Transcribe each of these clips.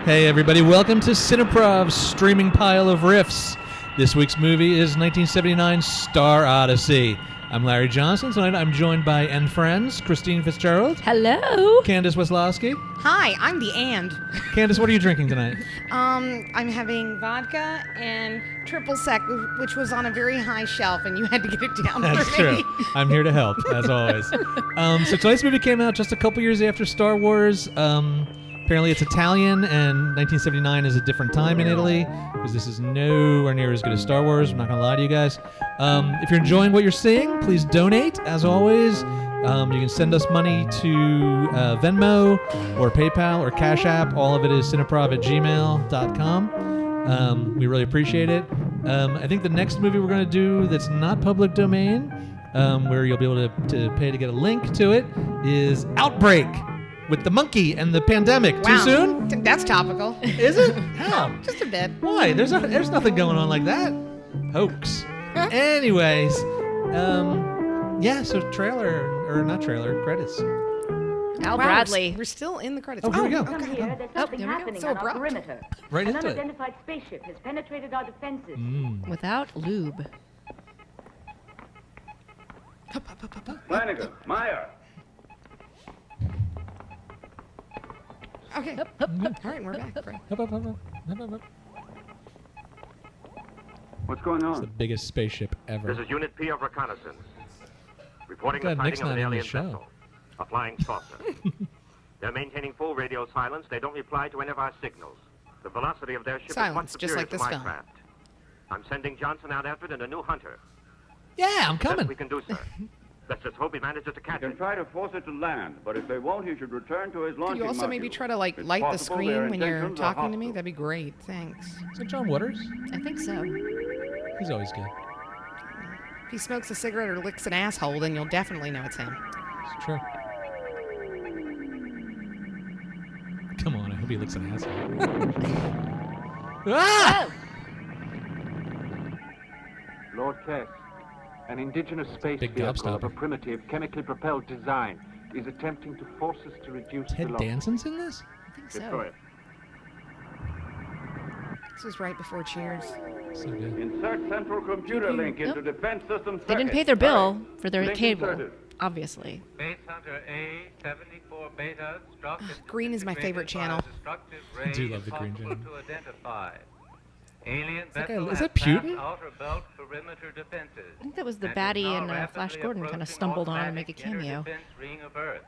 Hey everybody, welcome to Cineprov's streaming pile of riffs. This week's movie is 1979's Star Odyssey. I'm Larry Johnson. Tonight I'm joined by and friends, Christine Fitzgerald. Hello. Candace Weslowski. Hi, I'm the and. Candace, what are you drinking tonight? I'm having vodka and triple sec, which was on a very high shelf, and you had to get it down That's for me. true. I'm here to help, as always. So tonight's movie came out just a couple years after Star Wars. Apparently it's Italian, and 1979 is a different time in Italy, because this is nowhere near as good as Star Wars. I'm not going to lie to you guys. If you're enjoying what you're seeing, please donate, as always. You can send us money to Venmo or PayPal or Cash App. All of it is cineprov@gmail.com. We really appreciate it. I think the next movie we're going to do that's not public domain, where you'll be able to pay to get a link to it, is Outbreak with the monkey and the pandemic. Wow. Too soon? That's topical. Is it? How? Just a bit. Why? There's nothing going on like that. Hoax. Anyways, so not trailer, credits. Al Wow, Bradley. We're still in the credits. Oh, here we go. Come here, there's something there we go. happening So on our abrupt. perimeter. Right An into it. unidentified spaceship has penetrated our defenses. Without lube. Flanagan, Meyer. Okay. All right, we're back. Great. Up. What's going It's the on? biggest spaceship ever. This is Unit P of Reconnaissance. Reporting Glad the Nick's sighting of not an in the alien show. vessel. A flying saucer. They're maintaining full radio silence. They don't reply to any of our signals. The velocity of their ship Silence, is much just superior like to this my film. craft. I'm sending Johnson out after it and a new hunter. Yeah, I'm Best coming. we can do, sir. Let's just hope he manages to You catch can it. try to force it to land, but if they won't, he should return to his launching Could you also maybe module. try to It's light the possible their screen when you're intentions are talking to me? hostile. That'd be great. Thanks. Is it John Waters? I think so. He's always good. If he smokes a cigarette or licks an asshole, then you'll definitely know it's him. It's true. Come on, I hope he looks an asshole. Ah! Lord Kess, an indigenous space Big vehicle gobstopper. of a primitive, chemically propelled design is attempting to force us to reduce Ted velocity. Danson's in this? I think Destroy so. it. This was right before Cheers. So good. Insert central computer link into defense system They didn't circuit. pay their bill Hurry. for their Link cable, inserted. obviously. Base Hunter A-74 Beta struck and Green is my favorite disintegrated channel. by a destructive I ray do love the green impossible channel. to identify. Alien that guy- vessel is has that passed Putin? outer belt perimeter defenses. I think that was the and is baddie now in Flash rapidly Gordon kind of approaching stumbled on to make a automatic cameo. interdefense ring of Earth.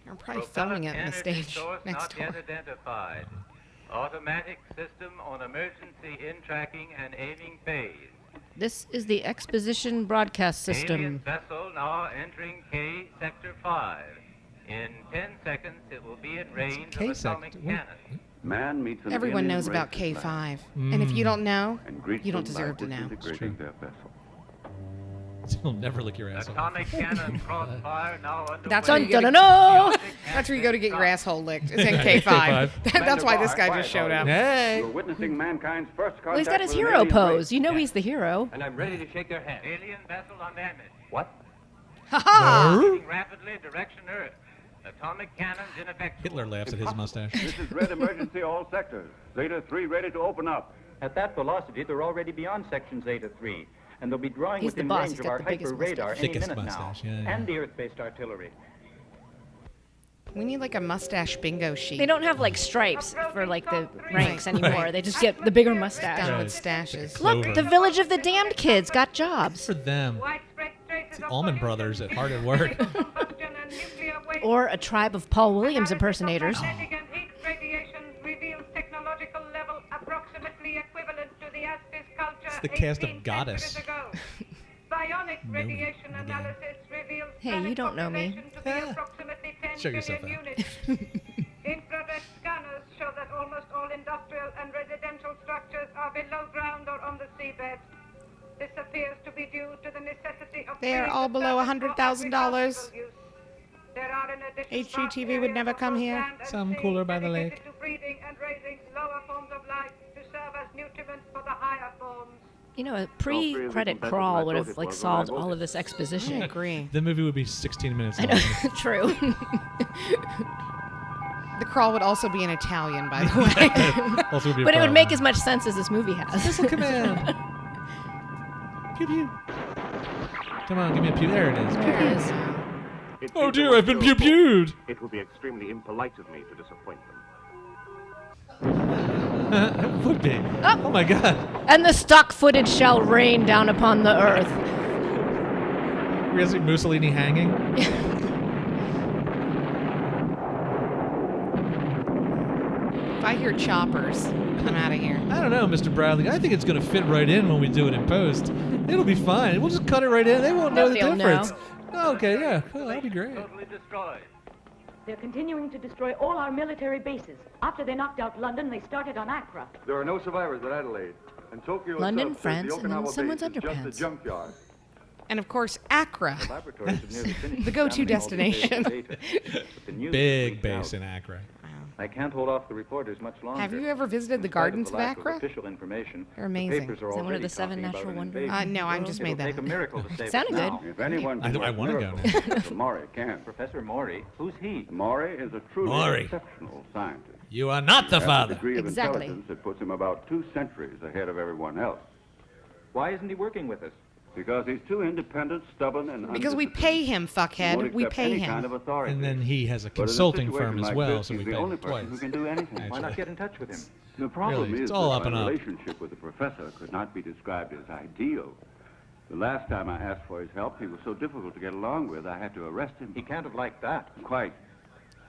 They're probably Propellant filming it in the energy stage source next not door. yet identified. Automatic system on emergency in tracking and aiming phase. This is the exposition broadcast Alien system. vessel now entering K Sector 5. In 10 seconds, it will be at range K of atomic sector? What? cannon. Man meets an Everyone alien knows about race at K5. last And if you don't know, and greets you don't them deserve by to know. disintegrating their vessel. He'll never lick your asshole. Atomic cannon crossfire now underway. That's where you get Dun-dun-dun-no! That's where you go to get your asshole licked. It's in K5. That's why this guy just showed up. Hey! You're witnessing mankind's first contact Well, he's got his with an hero alien pose. race. You know he's the hero. And I'm ready to shake their hand. Alien vessel on damage. What? Ha-ha! Moving rapidly direction Earth. Atomic cannons ineffectual. Hitler laughs at his mustache. This is red emergency all sectors. Zeta 3 ready to open up. At that velocity, they're already beyond Section Zeta 3, and they'll be drawing He's the within boss. range He's of got our the biggest hyper radar any Thickest minute mustache, now, yeah, yeah. and the Earth-based artillery. We need like a mustache bingo sheet. They don't have like stripes for like the ranks Right. anymore. They just get the bigger mustache. Done Right. with stashes. Look, the Village of the Damned kids got jobs. For them. It's the Allman Brothers at hard at work. Or a tribe of Paul Williams impersonators. It's the cast of Goddess. Bionic No, radiation again. analysis reveals Hey, you don't know me. population to be Yeah. approximately 10 Show yourself billion out. units. Infrared scanners show that almost all industrial and residential structures are below ground or on the seabed. This appears to be due to the necessity of They are clearing all the below surface for $100,000. agricultural use. There are in addition HGTV vast would areas never of come both here. land and Some sea cooler by the dedicated lake. to breeding and raising lower forms of life to serve as nutriment for the higher forms. You know, a pre-credit crawl would have like solved all of this I exposition. agree. The movie would be 16 minutes I long. know, true. The crawl would also be in Italian, by the way. Also would be a But it would problem. make as much sense as this movie has. Missile command. Pew pew. Come on, give me a pew. There it is. There it is. Oh dear, I've been pew pewed. It would be extremely impolite of me to disappoint them. It would be. Oh my god. And the stock footage shall rain down upon the earth. We're gonna see Mussolini hanging. If I hear choppers, I'm out of here. I don't know, Mr. Bradley. I think it's going to fit right in when we do it in post. It'll be fine. We'll just cut it right in. They won't know the Nobody'll difference. know. Oh, okay, yeah. Cool, that'll be great. Totally destroyed. They're continuing to destroy all our military bases. After they knocked out London, they started on Accra. There are no survivors at Adelaide. And Tokyo London, itself says France, the and then Okinawa someone's base is just underpants. a junkyard. And of course, Accra. Laboratories have nearly finished The go-to examining all the destination. data. But the news Big leaked base out. in Accra. I can't hold off the reporters much longer. Have you ever visited the In spite gardens the of lack Accra? Official information. They're amazing. The papers are Is that one of already the 7 talking about natural an wonders? invasion. No, I'm just It'll made that take a up. miracle to save Sounded us good. now. If anyone can I work wanna go miracles, now. Professor Maury can. Professor Maury? Who's he? Maury is a truly Maury. exceptional scientist. You are not the He has a father. degree of Exactly. intelligence that puts him about 2 centuries ahead of everyone else. Why isn't he working with us? Because he's too independent, stubborn, and Because we pay him, He won't fuckhead. We accept pay any kind him. of authority. And then he has a But in a consulting situation firm as like well, this, so we he's pay the only him person who twice. can do anything. Why not get in touch with him? The problem Really, is it's all that up and my up. relationship with the professor could not be described as ideal. The last time I asked for his help, he was so difficult to get along with, I had to arrest him. He can't have liked that. Quite.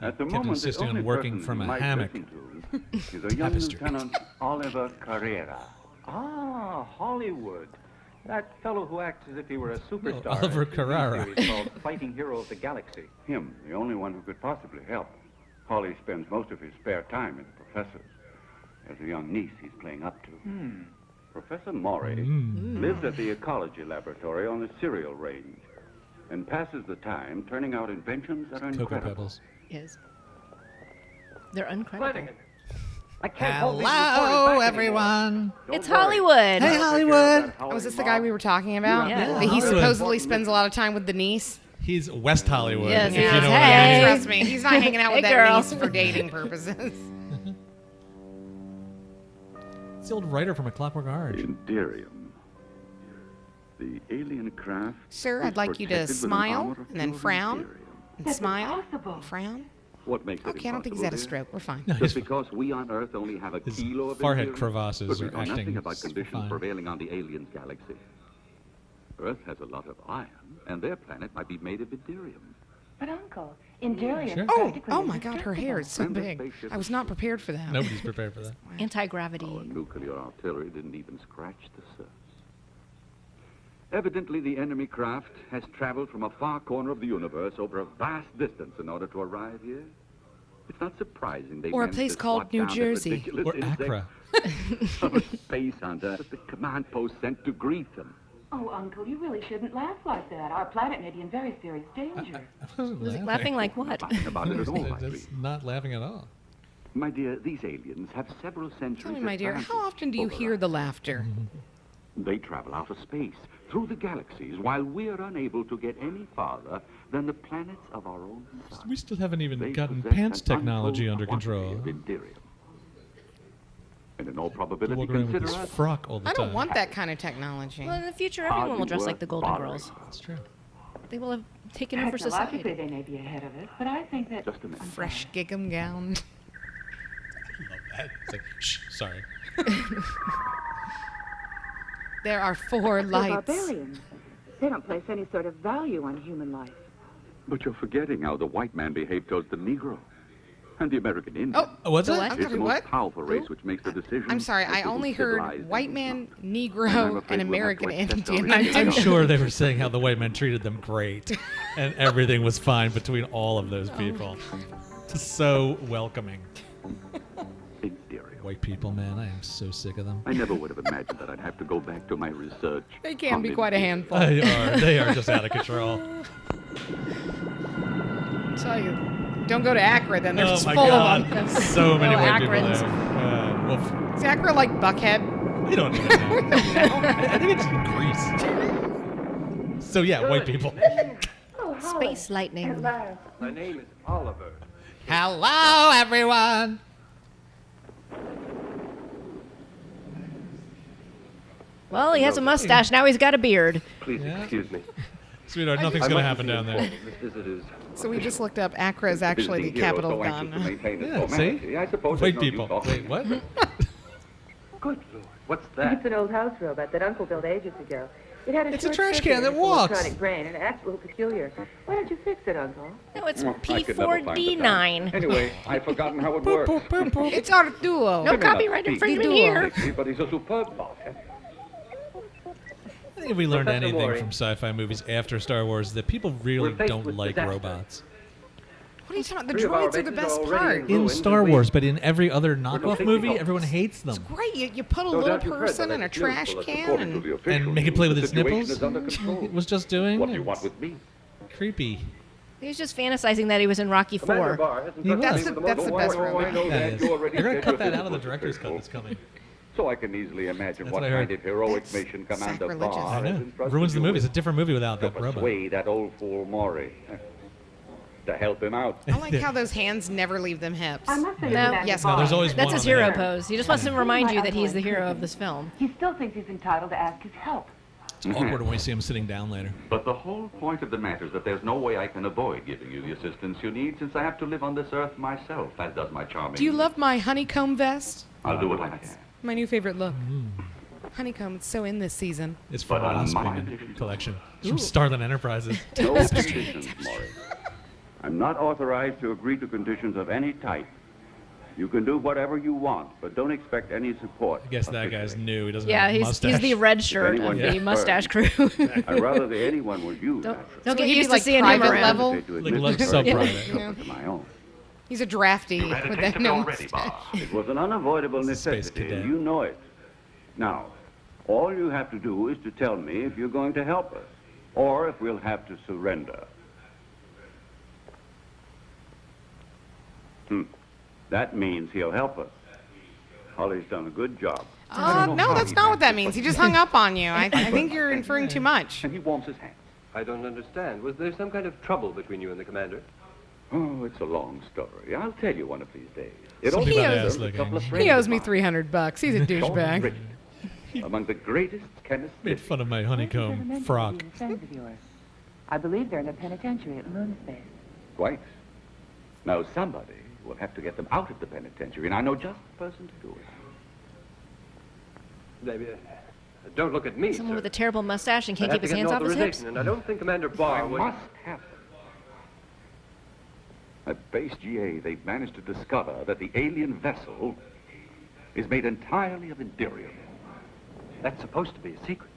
At the kept moment, the insisting on only working person from he a might hammock. listen to is a young Tapestry. Lieutenant Oliver Carrera. Ah, Hollywood. That fellow who acts as if he were a superstar. Oliver in a TV Carrera. series called Fighting Hero of the Galaxy. Him, the only one who could possibly help. Holly spends most of his spare time in the professor's. As a young niece he's playing up to. Professor Maury lives at the ecology laboratory on the cereal range and passes the time turning out inventions that are Cocoa incredible. Pebbles. Is. They're incredible. I can't hold these Hello, reporters back everyone. It's Hollywood. Hey, Hollywood. Oh, is this the guy we were talking about? Yeah. That he Hollywood. supposedly spends a lot of time with the niece? He's West Hollywood. Yes, if he you is. know what I Hey. mean. Trust me, he's not hanging out with Hey, that girl. niece for dating purposes. It's the old writer from A Clockwork Orange. Indirium. The alien craft. Sir, is I'd like you to protected with an smile armor of and then pure frown. Indirium. And That's smile. impossible. And frown. What makes it Okay, I don't think he's had a stroke. We're fine. No, Just his because we on Earth only have a his kilo of forehead Indirium, crevasses but we are know acting nothing about conditions fine. prevailing on the aliens' galaxy. Earth has a lot of iron, and their planet might be made of Indirium. But Uncle, Indirium Sure. is Oh, practically oh my God, her hair is so And the big. spaceship I was not prepared for that. Nobody's prepared for that. Our Anti-gravity. nuclear artillery didn't even scratch the surface. Evidently, the enemy craft has traveled from a far corner of the universe over a vast distance in order to arrive here. It's not surprising they Or a managed place to called swat New down that Jersey. ridiculous Or insect Accra. of a space hunter that the command post sent to greet them. Oh, Uncle, you really shouldn't laugh like that. Our planet may be in very serious danger. I wasn't Laughing like what? Laughing about it at all, I That's believe. not laughing at all. My dear, these aliens have several centuries. Tell me, my dear, advantage how often do you over hear us. the laughter? They travel out of space, through the galaxies, while we're unable to get any farther than the planets of our own sun. We still haven't even They gotten possess pants an technology untold under quantity control. of Indirium. And in all He probability, walk around with consider his us frock all the I time. don't want that kind of technology. Well, in the future, everyone will dress like the Golden Bothering. Girls. That's true. They will have taken over Technologically, society. they may be ahead of us, but I think that... Just a minute. Fresh gingham gown. Love that. It's like, shh, sorry. There are 4 They're lights. barbarians. They don't place any sort of value on human life. But you're forgetting how the white man behaved towards the Negro and the American Indian. Oh, What's The that? what? I'm It's the sorry, most what? powerful race which makes the decision. I'm sorry, as I to who's only heard civilized white and man, who's not. Negro, afraid and we'll have to American accept Indian. our I identity. I'm don't- sure they were saying how the white men treated them great, and everything was fine between all of those people. So welcoming. Indirium. White people, man, I am so sick of them. I never would have imagined that I'd have to go back to my research. They can be on quite a Indirium. handful. They are just out of control. tell you. Don't go to Accra then. They're Oh just my full God. of them. So many Oh, white people Akrons. there. Woof. Is Accra like Buckhead? We don't even know. I think it's Greece. So yeah, white people. Oh, Space lightning. My name is Oliver. Hello, everyone. Well, he has a mustache. Now he's got a beard. Please excuse me. Sweetheart, nothing's going to happen down there. This visit is So we just looked up Accra is actually the capital of Ghana. Yeah, see? I suppose White there's no people. use talking. Wait, what? good Lord. What's that? It's an old house robot that Uncle built ages ago. It had a It's a short trash circuit can in that its walks. electronic brain and it acts a little peculiar. Why don't you fix it, Uncle? No, it's I could never find the time. P4D9. Anyway, I've forgotten how it Boop, works. boop, boop, boop. It's Arturo. No copyright infringement here. But he's a superb boss. I think if we learned Professor anything Maury. from sci-fi movies after Star Wars, that people really We're faced don't with like disaster. robots. What are you talking about? The Three of our droids are the bases best are already part. in In ruins, Star and we- Wars, but in every other knockoff completely movie, helpless. everyone hates them. Great, you put a No little doubt you've read person the in a latest trash news bulletin. can According to and... the official And make it news, play with the its situation nipples? is under control. It was just doing What do you it. want with me? Creepy. He was just fantasizing that he was in Rocky Commander 4. Barr hasn't He trusted was. me with That's the most best wonderful robot. I know That that is. you already They're going to said cut that your out of the physical director's cut physical. that's coming. So I can easily imagine That's what what I heard. kind of heroic That's mission Commander sacrilegious. Barr I has know. entrusted Ruins the you movie. It's a with different movie without to that robot. persuade that old fool Maury to help him out. I like how those hands never leave them hips. I must say, No. Commander Yes, No, there's Barr, always That's one his on the hero head. pose. He just wants to remind you that he's the hero of this film. He still thinks he's entitled to ask his help. It's awkward when we see him sitting down later. But the whole point of the matter is that there's no way I can avoid giving you the assistance you need, since I have to live on this earth myself, as does my charming... Do you love my honeycomb vest? I'll do what I can. My new favorite look. Honeycomb, it's so in this season. It's from But the on Lost my Women conditions. collection. It's from Starland Enterprises. No conditions, Maury. I'm not authorized to agree to conditions of any type. You can do whatever you want, but don't expect any support. I guess that guy's new. He doesn't Yeah, have a he's mustache. the red shirt of anyone the gets mustache crew. I'd rather that anyone would use Don't that. don't So get he'd be used like to seeing him private around. level? Like sub-private. Yeah. To my own. He's a drafty You've had a with taste that of it no already, mustache. Barr. It was an unavoidable Space necessity, cadet. and you know it. Now, all you have to do is to tell me if you're going to help us, or if we'll have to surrender. That means he'll help us. Holly's done a good job. No, that's not what that means. He just hung up on you. I think you're inferring too much. And he warms his hands. I don't understand. Was there some kind of trouble between you and the commander? Oh, it's a long story. I'll tell you one of these days. It all Something about started ass with a couple licking. of friends He owes of me mine. $300. He's a Sean douchebag. Bridget, among the greatest chemists. Made fun of my honeycomb frock. Friends of yours. I believe they're in a penitentiary at Moonspace. Quite. Now, somebody will have to get them out of the penitentiary, and I know just the person to do it. Don't look at me, Someone sir. with a terrible mustache and can't I'd keep have his to get hands an off his hips. authorization, and I don't think Commander Barr I would... must have them. At Base GA, they've managed to discover that the alien vessel is made entirely of Indirium. That's supposed to be a secret.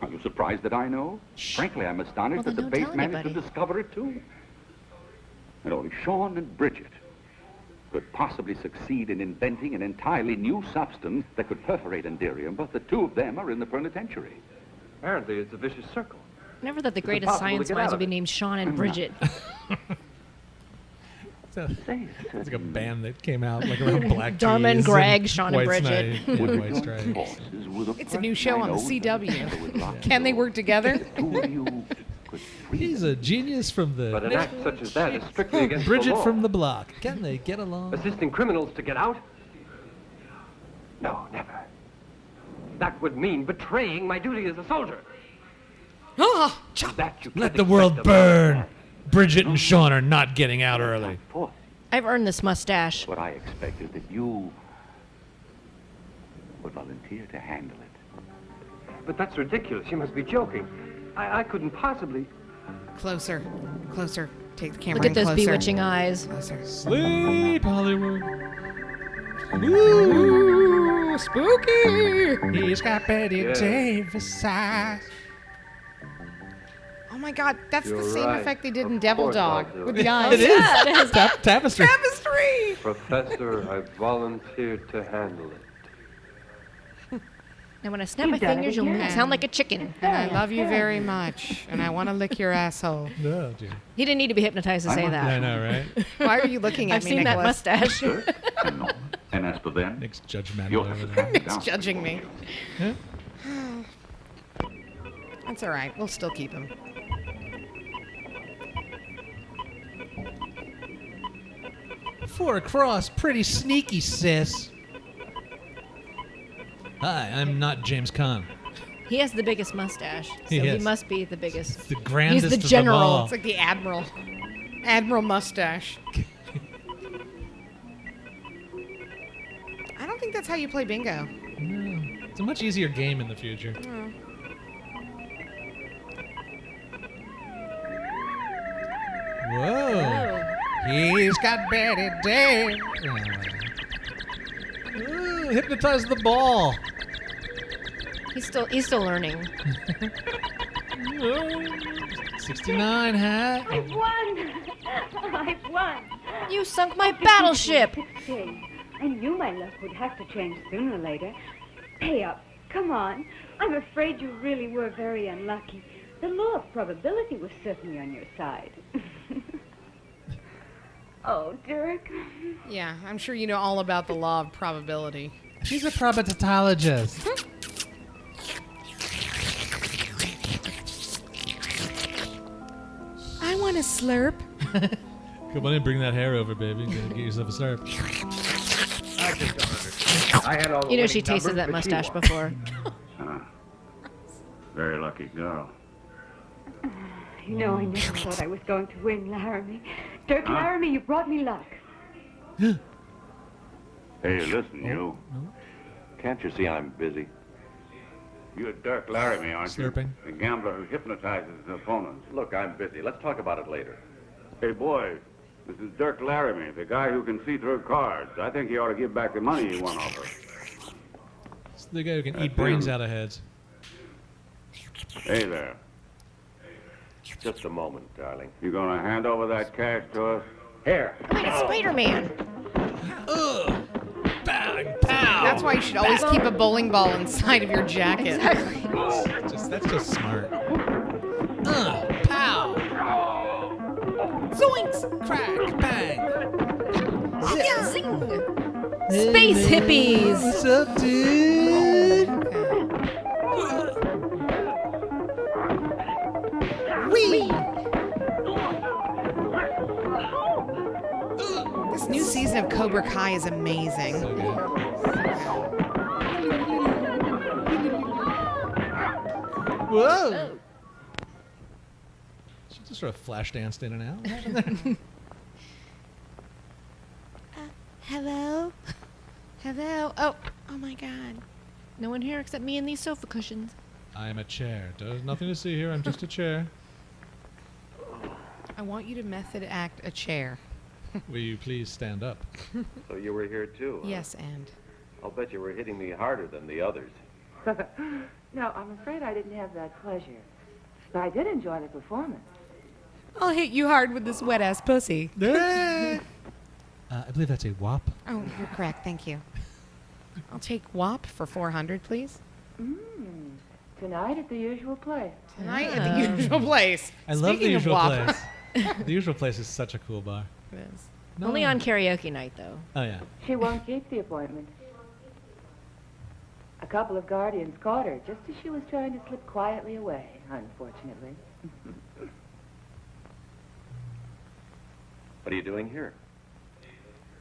Are you surprised that I know? Frankly, I'm astonished Well, that the then base don't tell managed to anybody. discover it, too. And only Sean and Bridget could possibly succeed in inventing an entirely new substance that could perforate Indirium, but the two of them are in the penitentiary. Apparently, it's a vicious circle. Never thought the greatest impossible to science get minds out would be of it. named Sean and Bridget. It's like a band that came out like around Black Dharma and Keys Greg, Sean and White Bridget. Snake and White Stripes. It's a new show on the CW. Can they work together? He's a genius from the... But an act such as that is strictly against the Bridget law. from the block. Can they get along? Assisting criminals to get out? No, never. That would mean betraying my duty as a soldier. Oh, That you Let can't the world expect of a- burn. Bridget and Sean are not getting out early. I've earned this mustache. What I expected that you would volunteer to handle it. But that's ridiculous. You must be joking. I couldn't possibly... Closer. Closer. Take the camera Look at in those closer. bewitching eyes. Closer. Sleep, Hollywood. Ooh, spooky. He's got Betty Yeah. Davis eyes. Oh my God, that's You're the same right. effect they did in Of Devil course Dog I'll do with it. the eyes. It is. Tapestry. Tapestry. Professor, I volunteered to handle it. And when I snap my You've done it fingers, you'll again. sound like a chicken. And I love you very much, and I want to lick your asshole. No, dude. He didn't need to be hypnotized to say I that. know, right? Why are you looking at I've me, seen that Nicholas? mustache. And as for them, Nick's judgmental you'll over have to there. stand down. It's judging me. Huh? That's all right. We'll still keep him. 4 across. Pretty sneaky, sis. Hi, I'm not James Caan. He has the biggest mustache, so He he is. must be the biggest. The grandest He's the of them general. all. It's like the Admiral. Admiral mustache. I don't think that's how you play bingo. No, it's a much easier game in the future. Whoa. He's got Betty Day. Ooh, hypnotize the ball. He's still learning. 69 hat. I've won! I've won! You sunk my battleship. I knew my luck would have to change sooner or later. Pay up. Come on. I'm afraid you really were very unlucky. The law of probability was certainly on your side. Oh, Dirk. Yeah, I'm sure you know all about the law of probability. She's a probabilitologist. I want a slurp. Come on in, bring that hair over, baby. Get yourself a slurp. I just don't understand. I had all the You know she winning tasted numbers, that but she mustache won. before. Very lucky girl. You know, I never thought I was going to win, Laramie. Dirk Laramie, you brought me luck. Hey, listen, you. Can't you see I'm busy? You're Dirk Laramie, aren't Slurping. you? The gambler who hypnotizes his opponents. Look, I'm busy. Let's talk about it later. Hey, boy, this is Dirk Laramie, the guy who can see through cards. I think he ought to give back the money he won off her. It's the guy who can eat brains out of heads. Hey there. Just a moment, darling. You gonna hand over that cash to us? Here. Wait, it's Spider-Man. Ugh. Bang, pow. That's why you should always keep a bowling ball inside of your jacket. Exactly. That's just smart. Pow. Zoinks! Crack, bang. Zing! Space hippies! What's up, dude? Whee! This new season of Cobra Kai is amazing. So good. Whoa! She just sort of flash danced in and out. What happened there? Hello? Hello? Oh my God. No one here except me and these sofa cushions. I am a chair. There's nothing to see here. I'm just a chair. I want you to method act a chair. Will you please stand up? So you were here too? Huh? Yes, and. I'll bet you were hitting me harder than the others. No, I'm afraid I didn't have that pleasure. But I did enjoy the performance. I'll hit you hard with this wet-ass pussy. I believe that's a whop. Oh, you're correct. Thank you. I'll take WAP for 400, please. Tonight at the usual place. Tonight at the usual place. I love the Speaking of usual WAP. place. The usual place is such a cool bar. It is. No. Only on karaoke night, though. Oh, yeah. She won't keep the appointment. A couple of guardians caught her just as she was trying to slip quietly away, unfortunately. What are you doing here?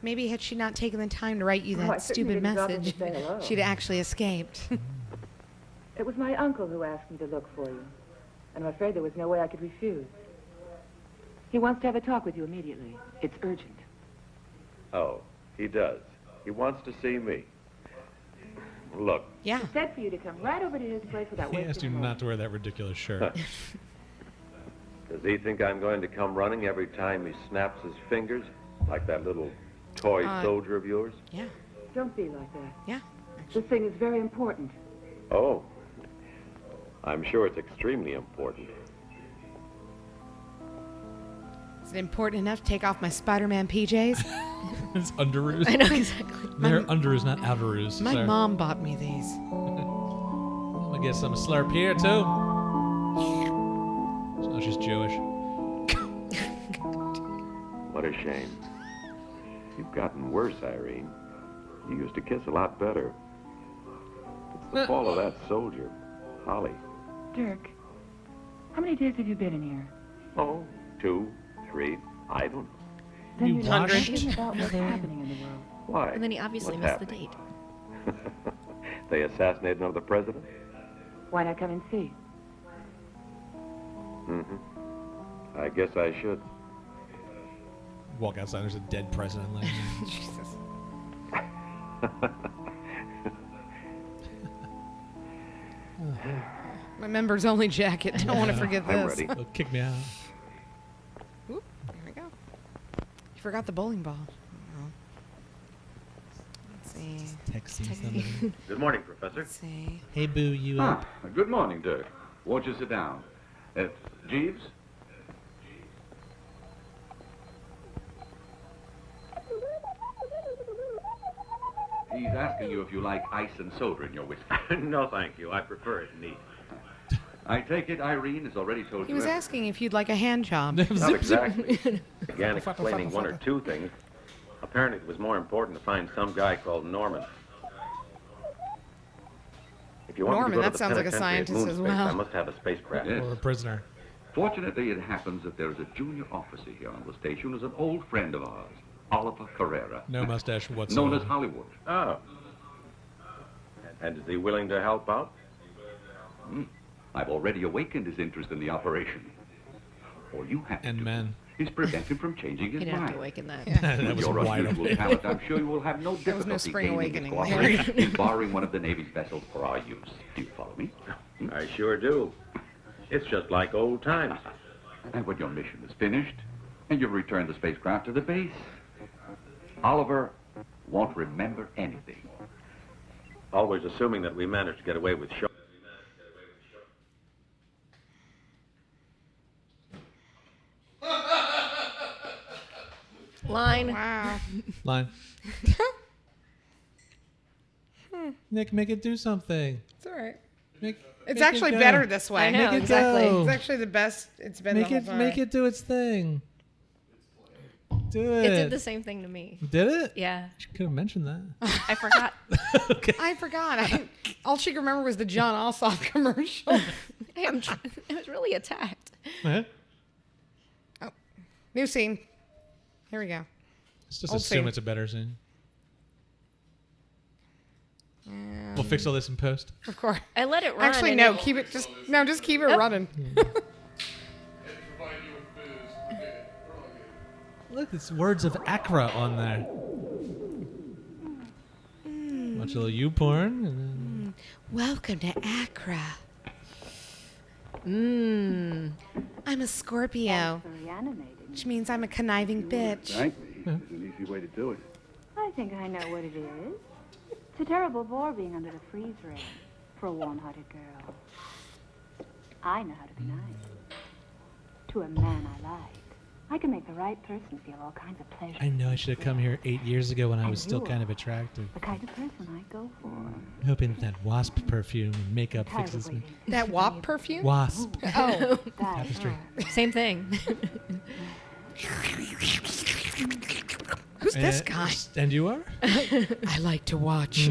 Maybe had she not taken the time to write you Oh, I that certainly stupid didn't drop in to message, say hello. she'd actually escaped. It was my uncle who asked me to look for you. And I'm afraid there was no way I could refuse. He wants to have a talk with you immediately. It's urgent. Oh, he does. He wants to see me. Look, Yeah. He said for you to come right over to his place without He wasting asked you a moment. not to wear that ridiculous shirt. does he think I'm going to come running every time he snaps his fingers? Like that little toy soldier of yours? Yeah. Don't be like that. Yeah. This thing is very important. Oh, I'm sure it's extremely important. Is it important enough to take off my Spider-Man PJs? It's underoos. I know exactly. They're underoos, not outeroos. My Sorry. mom bought me these. I'm gonna get some slurp here, too. Oh, she's Jewish. What a shame. You've gotten worse, Irene. You used to kiss a lot better. It's the fault of that soldier, Holly. Dirk, how many days have you been in here? Oh, 2, 3, I don't know. Then You you're washed? thinking about what's happening in the world. Why? And then he obviously What's missed the happening? date. They assassinated another president? Why not come and see? Mm-hmm. I guess I should. Walk outside, there's a dead president laying there. Jesus. My members only jacket. Don't want to forget I'm this. ready. They'll kick me out. Oop, there we go. You forgot the bowling ball. Oh. Let's see. Texting somebody. Good morning, Professor. Let's see. Hey, Boo, you up? Good morning, Dirk. Won't you sit down? Jeeves? He's asking you if you like ice and soda in your whiskey. No, thank you. I prefer it neat. I take it Irene has already told He you was everything. asking if you'd like a hand job. Not exactly. Began explaining one or two things. Apparently it was more important to find some guy called Norman. If you want Norman, me to go that to the sounds like a penitentiary at scientist as Moonspace, well. I must have a spacecraft. Yes. Or a prisoner. Fortunately, it happens that there is a junior officer here on the station who's an old friend of ours, Oliver Carrera. No mustache whatsoever. Known as Hollywood. Oh. And is he willing to help out? I've already awakened his interest in the operation. All you have to do men. is prevent him from changing his He didn't have mind. to awaken that. That With was your wide unusual open. talent, I'm sure you will have no There was difficulty no spring gaining his awakening cooperation in borrowing one of the Navy's vessels for our use. Do you follow me? I sure do. It's just like old times. And when your mission is finished, and you've returned the spacecraft to the base, Oliver won't remember anything. Always assuming that we managed to get away with show. Line. Wow. Line. Nick, make it do something. It's all right. Make It's it actually go. better this way. I know, Make it exactly. go. It's actually the best it's been Make the it whole time. make it do its thing. Do it. It did the same thing to me. Did it? Yeah. You could have mentioned that. I forgot. Okay. I forgot. All she could remember was the John Ossoff commercial. I was really attacked. Uh-huh. New scene. Here we go. Let's just Old assume scene. it's a better scene. And We'll fix all this in post. of course. I let it run. Actually, and no. it- Keep it. Just keep it running. Look, it's words of Accra on there. Watch a little you porn. And then... Welcome to Accra. I'm a Scorpio, Very animated. which means I'm a conniving bitch. Right? It's an easy way to do it. I think I know what it is. It's a terrible bore being under the freeze ray for a warm-hearted girl. I know how to be nice. To a man I like. I can make the right person feel all kinds of pleasure. I know I should have come here 8 years ago when I And was still you kind are of attractive. the kind of person I go for. Hoping that wasp perfume and makeup Tired of fixes me. waiting. That WAP perfume? Wasp. Oh. Tapestry. Same thing. Who's this guy? And you are? I like to watch.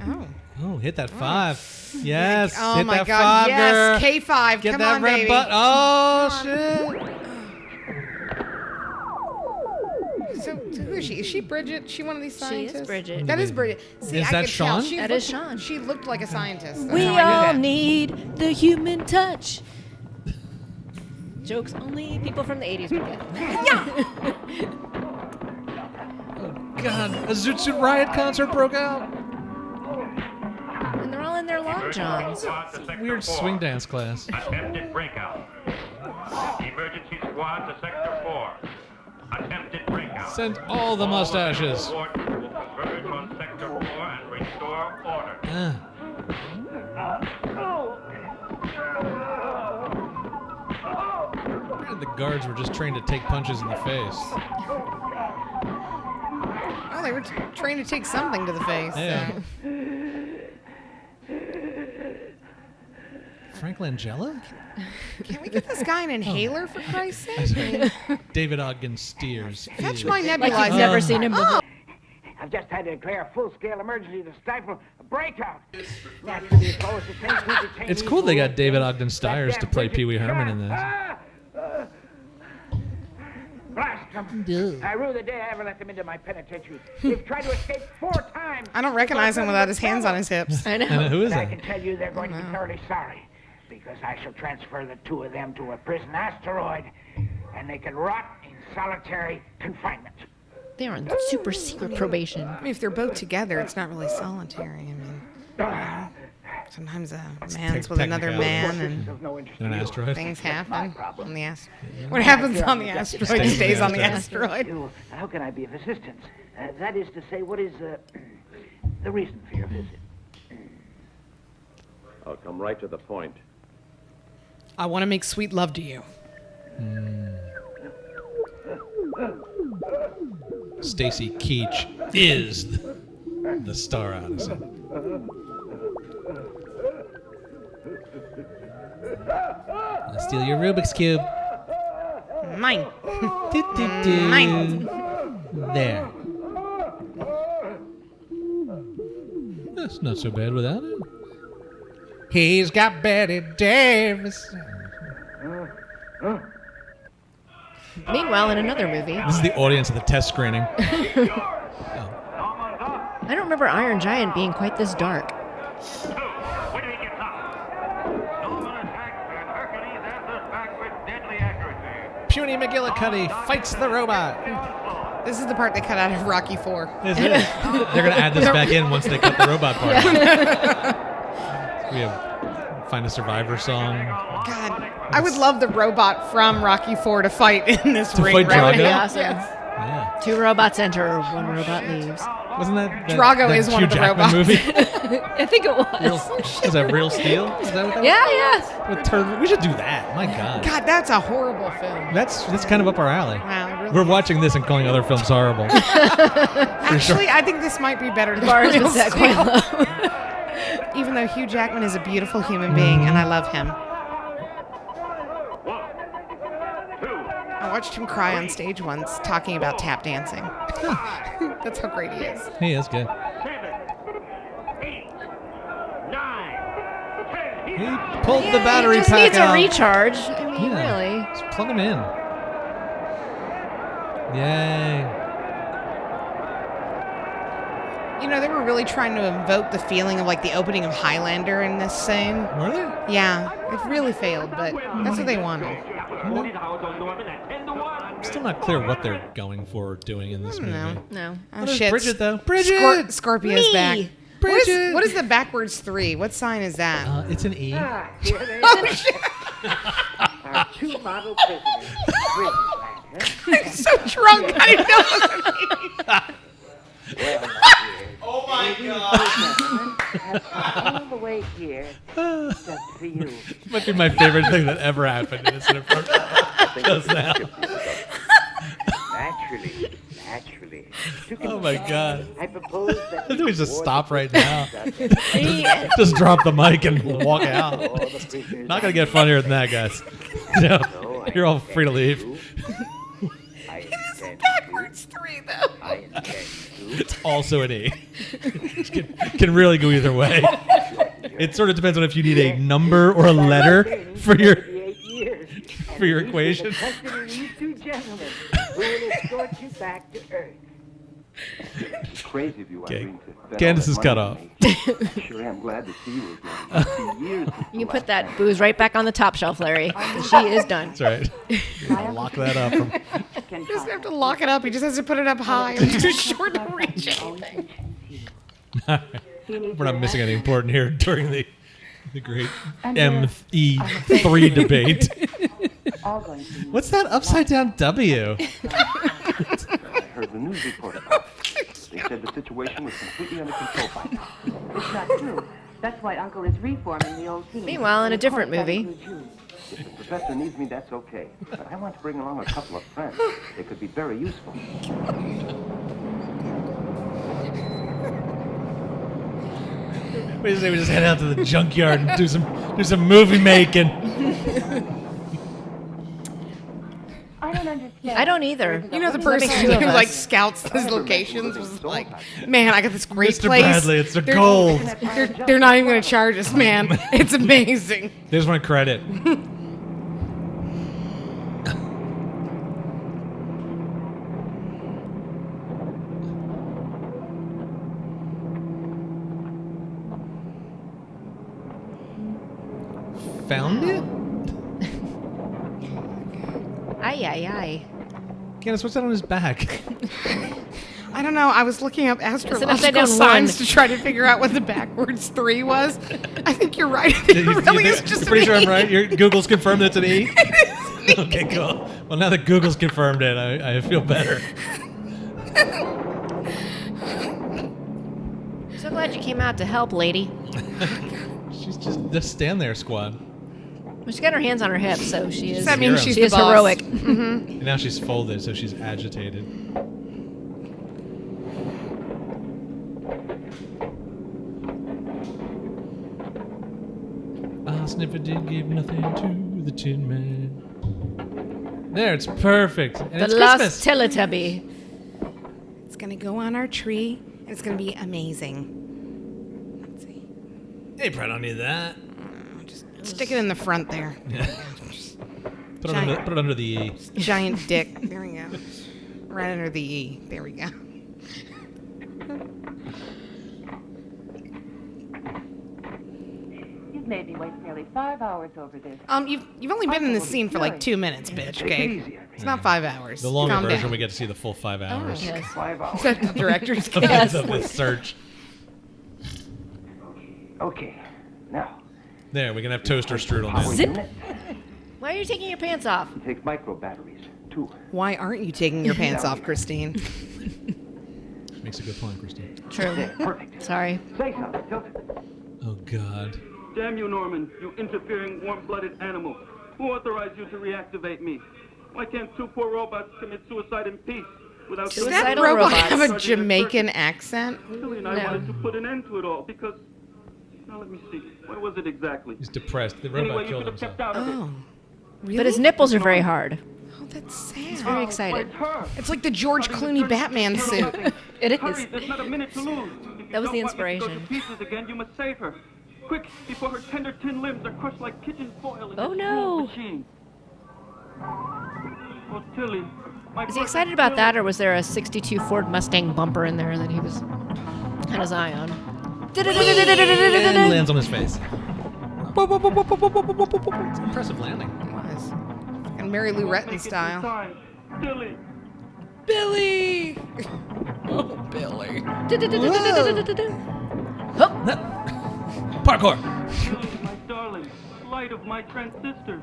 Oh. Oh, hit that 5. Yes. Oh hit my that God. 5, Yes. girl. K5. Get Come that on, red baby. butt. Oh, shit. So who is she? Is she Bridget? She one of these She scientists? is Bridget. That is Bridget. See, Is I that could tell. Sean? She That looked- is Sean. She looked like a scientist. That's We how I knew all that. need the human touch. Jokes only people from the 80s would get. God, a Zoot Suit Riot concert broke out. And they're all in their long johns. Weird swing dance class. Attempted breakout. Emergency squad to Sector 4. Attempted breakout. Send all the mustaches. Coordinates will converge on Sector 4 and restore order. The guards were just trained to take punches in the face. Oh, they were trained to take something to the face. Yeah. So. Frank Langella? Can we get this guy an inhaler for Christ's sake? David Ogden Steers. Fetch my nebulizer. Like you've never seen him before. I've just had to declare a full-scale emergency to stifle a breakout. Naturally, it calls attention to Chinese It's cool they got rules. David Ogden Stiers to play Pee Wee Herman in this. locked them. I rue the day I ever let them into my penitentiary. They've tried to escape 4 times. I don't recognize him without his hands on his hips. I know. Who is But I that? can tell you they're going to be thoroughly sorry, because I shall transfer the 2 of them to a prison asteroid, and they can rot in solitary confinement. They're on super secret probation. I mean, if they're both together, it's not really solitary. I mean, sometimes a man's with another man and an asteroid. things happen on the asteroid. What happens on the asteroid stays on the asteroid. How can I be of assistance? That is to say, what is the reason for your visit? I'll come right to the point. I want to make sweet love to you. Stacy Keach is the Star Odyssey. I'll steal your Rubik's Cube. Mine. Mine. There. That's not so bad without it. He's got Betty Davis. Meanwhile, in another movie. This is the audience at the test screening. I don't remember Iron Giant being quite this dark. Puny McGillicuddy fights the robot. This is the part they cut out of Rocky 4. They're going to add this back in once they cut the robot part. We have Find a Survivor song. God, I would love the robot from Rocky 4 to fight in this ring. Fight That would be Drago? awesome. Yeah. 2 robots enter, 1 robot leaves. Wasn't that Drago that is one Hugh of the Jackman robots. movie? I think it was. Is that Real Steel? Is that what that Yeah, was? With Turd- we should do that. My God. God, that's a horrible film. That's kind of up our alley. Wow, it really We're watching this and calling other films horrible. Actually, I think this might be better than Bars Real was set quite Steel. Even though Hugh Jackman is a beautiful human being, and I love him. I watched him cry on stage once talking about tap dancing. That's how great he is. He is good. He pulled the battery He just pack needs out. a recharge. I mean, really. Just plug him in. Yay. You know, they were really trying to invoke the feeling of like the opening of Highlander in this scene. Were they? Yeah, it really failed, but that's what they wanted. I'm still not clear what they're going for or doing in this movie. No. Oh, What is shit. Bridget, though? Bridget! Scorpio's Me. back. Bridget! What is the backwards 3? What sign is that? It's an E. Here they are. Our 2 model prisoners. I'm so drunk, I didn't know what Well, oh my God. All the way here, just for you. Might be my favorite thing that ever happened in a Cineprov just now. Naturally. Oh my God. I propose that I think we just stop right now. Yeah. Just drop the mic and walk out. Not gonna get funnier than that, guys. No, you're all free to leave. backwards 3, though. It's also an E. Can really go either way. It sort of depends on if you need a number or a letter for your equation. These 2 gentlemen who will escort you back to Earth. It's crazy of you, Okay. Irene, to bet Candace all is that cut money off. on me. Sure am glad to see you again. It's been years since You the can put last that time. booze right back on the top shelf, Larry. She is done. That's right. Lock that up. You just have to lock it up. He just has to put it up high. It's too short to reach anything. We're not missing anything important here during the great ME3 debate. What's that upside down W? I heard the news report about it. They said the situation was completely under control by now. It's not true. That's why Uncle is reforming the old team. Meanwhile, in a different movie. If the professor needs me, that's okay. But I want to bring along a couple of friends. They could be very useful. We just head out to the junkyard and do some movie making. I don't understand. I don't either. You know, the Let me person two of who us. like scouts these locations was like, "Man, I got this great Mr. place. Bradley, it's the They're- gold." They're not even going to charge us, man. It's amazing." They just want credit. found it? Aye, aye, aye. Candace, what's that on his back? I don't know. I was looking up upside astrological down signs one. to try to figure out what the backwards 3 was. I think you're right. It really is just You're pretty sure an I'm right? E. Google's confirmed it's an E? Okay, cool. Well, now that Google's confirmed it, I feel better. So glad you came out to help, lady. She's just stand there, squad. Well, she's got her hands on her hips, so she is. That means she's she the is boss. heroic. Mm-hmm. And now she's folded, so she's agitated. I'll never did give nothing to the Tin Man. There, it's perfect. And The it's Lost Christmas. Teletubby. It's going to go on our tree, and it's going to be amazing. Let's see. Hey, probably don't need that. Just stick it in the front there. Yeah. Put it under the E. Giant dick. There we go. Right under the E. There we go. You've made me wait nearly 5 hours over this. You've only been in this scene for like 2 minutes, bitch. Okay, it's not 5 hours. The longer Calm version, down. we get to see the full 5 hours. Oh, yes. 5 hours. Is that the director's Of cut? the search. Okay, now. There, we can have toaster strudel now. Zip. Why are you taking your pants off? It takes micro batteries, too. Why aren't you taking your pants off, Christine? Makes a good point, Christine. True. Perfect. Sorry. Say something, Tilton. Oh, God. Damn you, Norman, you interfering, warm-blooded animal. Who authorized you to reactivate me? Why can't 2 poor robots commit suicide in peace without... Does that robot have a Jamaican accent? Tilly and I wanted to put an end to it all because... Now, let me see. What was it exactly? He's depressed. The robot Anyway, you killed should have himself. kept out of it. Oh. Really? But his nipples are very hard. Oh, that's sad. He's very excited. It's like the George Clooney Batman suit. It is. Hurry, there's not a minute to lose. If you That was don't the want me to go inspiration. to pieces again, you must save her. Quick, before her tender tin limbs are crushed like kitchen foil in Oh, this no. cruel machine. Oh, Tilly. Is he excited about that, or was there a 62 Ford Mustang bumper in there that he was had his eye on? And lands on his face. It's an impressive landing. It was. And Mary Lou Retton style. Tilly. Billy! Oh, Billy. Parkour. Tilly, my darling. Light of my transistors.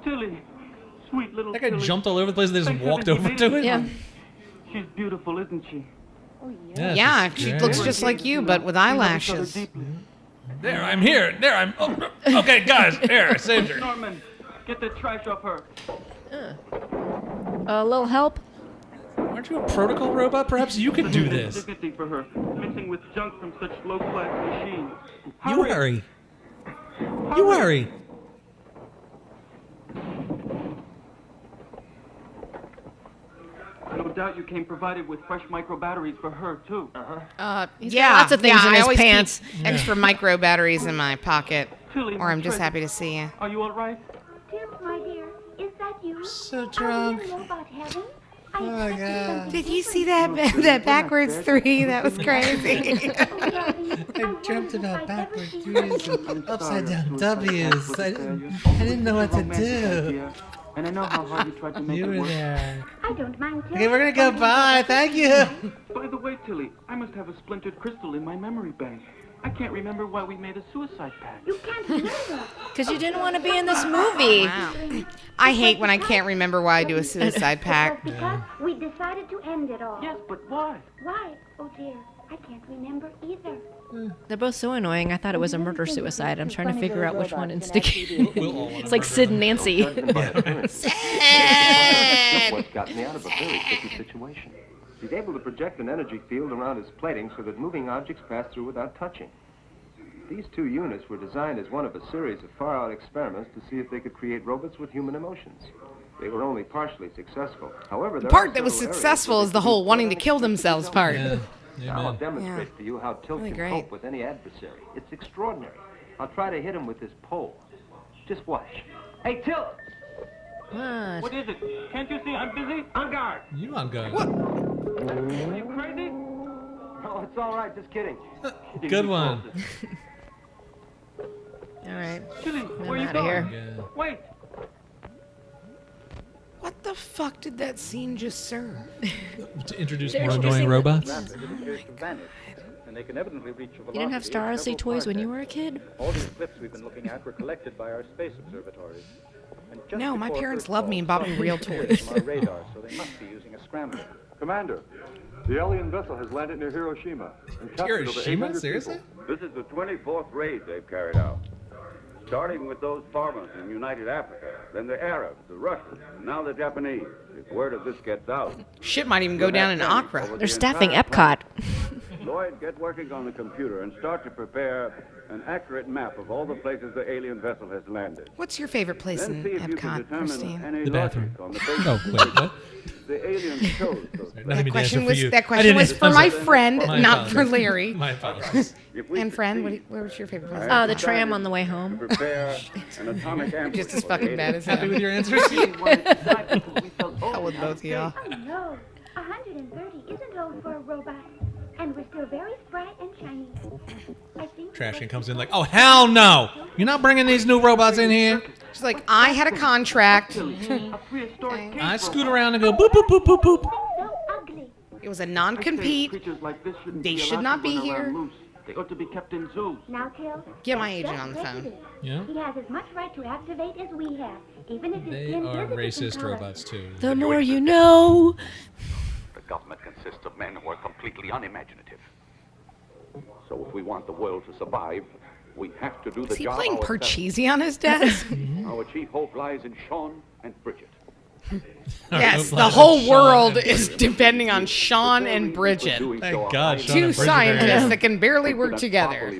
Tilly, sweet little That guy Tilly. jumped all over the place and they just Thank walked heaven over you to made it. Yeah. She's beautiful, isn't she? Yeah, she's she great. looks just like you, but with eyelashes. There, I'm here. There, I'm... Oh, okay, guys. Here, I saved her. Norman, get the trash off her. A little help? Aren't you a protocol robot? Perhaps you could do this. Dignity for her, mixing with junk from such low-class machines. You hurry. You hurry. No doubt you came provided with fresh micro batteries for her, too. He's Yeah, got lots of things in I his always pants. keep extra micro batteries in my pocket. Tilly, Or I'm just treasure. happy to see you. Are you all right? Dear, my dear, is that you? So Are drunk. we in robot heaven? Oh, my God. Did you see that that backwards 3? That was crazy. I dreamt about backward threes and upside down W's. I didn't know what to do. And I know how hard you tried to make You it were work. there. I don't mind Okay, we're gonna go. Bye. Thank you. By the way, Tilly, I must have a splintered crystal in my memory bank. I can't remember why we made a suicide pact. You can't remember. Because you didn't want to be in this movie. Wow. I hate when I can't remember why I do a suicide pact. Because we decided to end it all. Yes, but why? Why? Oh dear, I can't remember either. They're both so annoying. I thought it was a murder-suicide. I'm trying to figure out which one instigated. We'll all wanna It's like murder Sid her. and Nancy. That's what's got me out of a very sticky situation. He's able to project an energy field around his plating so that moving objects pass through without touching. These 2 units were designed as one of a series of far-out experiments to see if they could create robots with human emotions. They were only partially successful. However, The there part are that was several areas successful where is they the whole produce wanting to quite kill unexpected themselves part. Yeah. Now I'll Amen. demonstrate to you how Tilt Really can great. cope with any adversary. It's extraordinary. I'll try to hit him with this pole. Just watch. Hey, Tilt! What is it? Can't you see I'm busy? On guard. You on guard. What? Are you crazy? Oh, it's all right. Just kidding. Good one. All right. Chili, where you out of going? here. Yeah. Wait. What the fuck did that scene just serve? To introduce They're more introducing annoying the- robots. Rapid, it appears to vanish, and they can evidently reach a velocity You didn't have Star of Odyssey several toys when you parsecs. were a kid? All these clips we've been looking at were collected by our space observatories. And just No, my before parents Earth love me and fall, bought me some real appeared toys. from our radar, so they must be using a scrambler. Commander, the alien vessel has landed near Hiroshima and captured over Hiroshima? 800 Seriously? people. This is the 24th raid they've carried out. Starting with those farmers in United Africa, then the Arabs, the Russians, and now the Japanese. If word of this gets out... Shit might even go down in Accra. They're staffing Epcot. Lloyd, get working on the computer and start to prepare an accurate map of all the places the alien vessel has landed. What's your favorite place Then in see if you can Epcot, determine Christine? any The bathroom. logic on the basis No, wait, what? the aliens chose. Not even the answer for you. That I question didn't- was for I'm my sorry. friend, My not for apologies. Larry. My apologies. And friend, what was your favorite place? Oh, the tram on the way home. Prepare an atomic ambush. Just as fucking bad as Happy him. with your answers? Hell with both of y'all. Oh no, 130 isn't old for a robot, and we're still very bright and shiny. I think Trash can comes in like, oh, hell no. You're not bringing these new robots in here. She's like, I had a contract. I scoot around and go boop, boop, boop, boop, boop. so ugly. It was a non-compete. Creatures like this shouldn't They be should allowed not to be run around here. loose. They ought to be kept in zoos. Now, Till. Get my that's agent on the phone. prejudice. Yeah? He has as much right to activate as we have, even if his They skin are is a different racist color. robots, too. The more you know. The government consists of men who are completely unimaginative. So if we want the world to survive, we have to do the Is he job playing ourselves. Parcheesi on his desk? Our chief hope lies in Sean and Bridget. Yes, the whole world is depending on Sean and Bridget. Thank God, Sean Two and Bridget are scientists here. that can barely work together.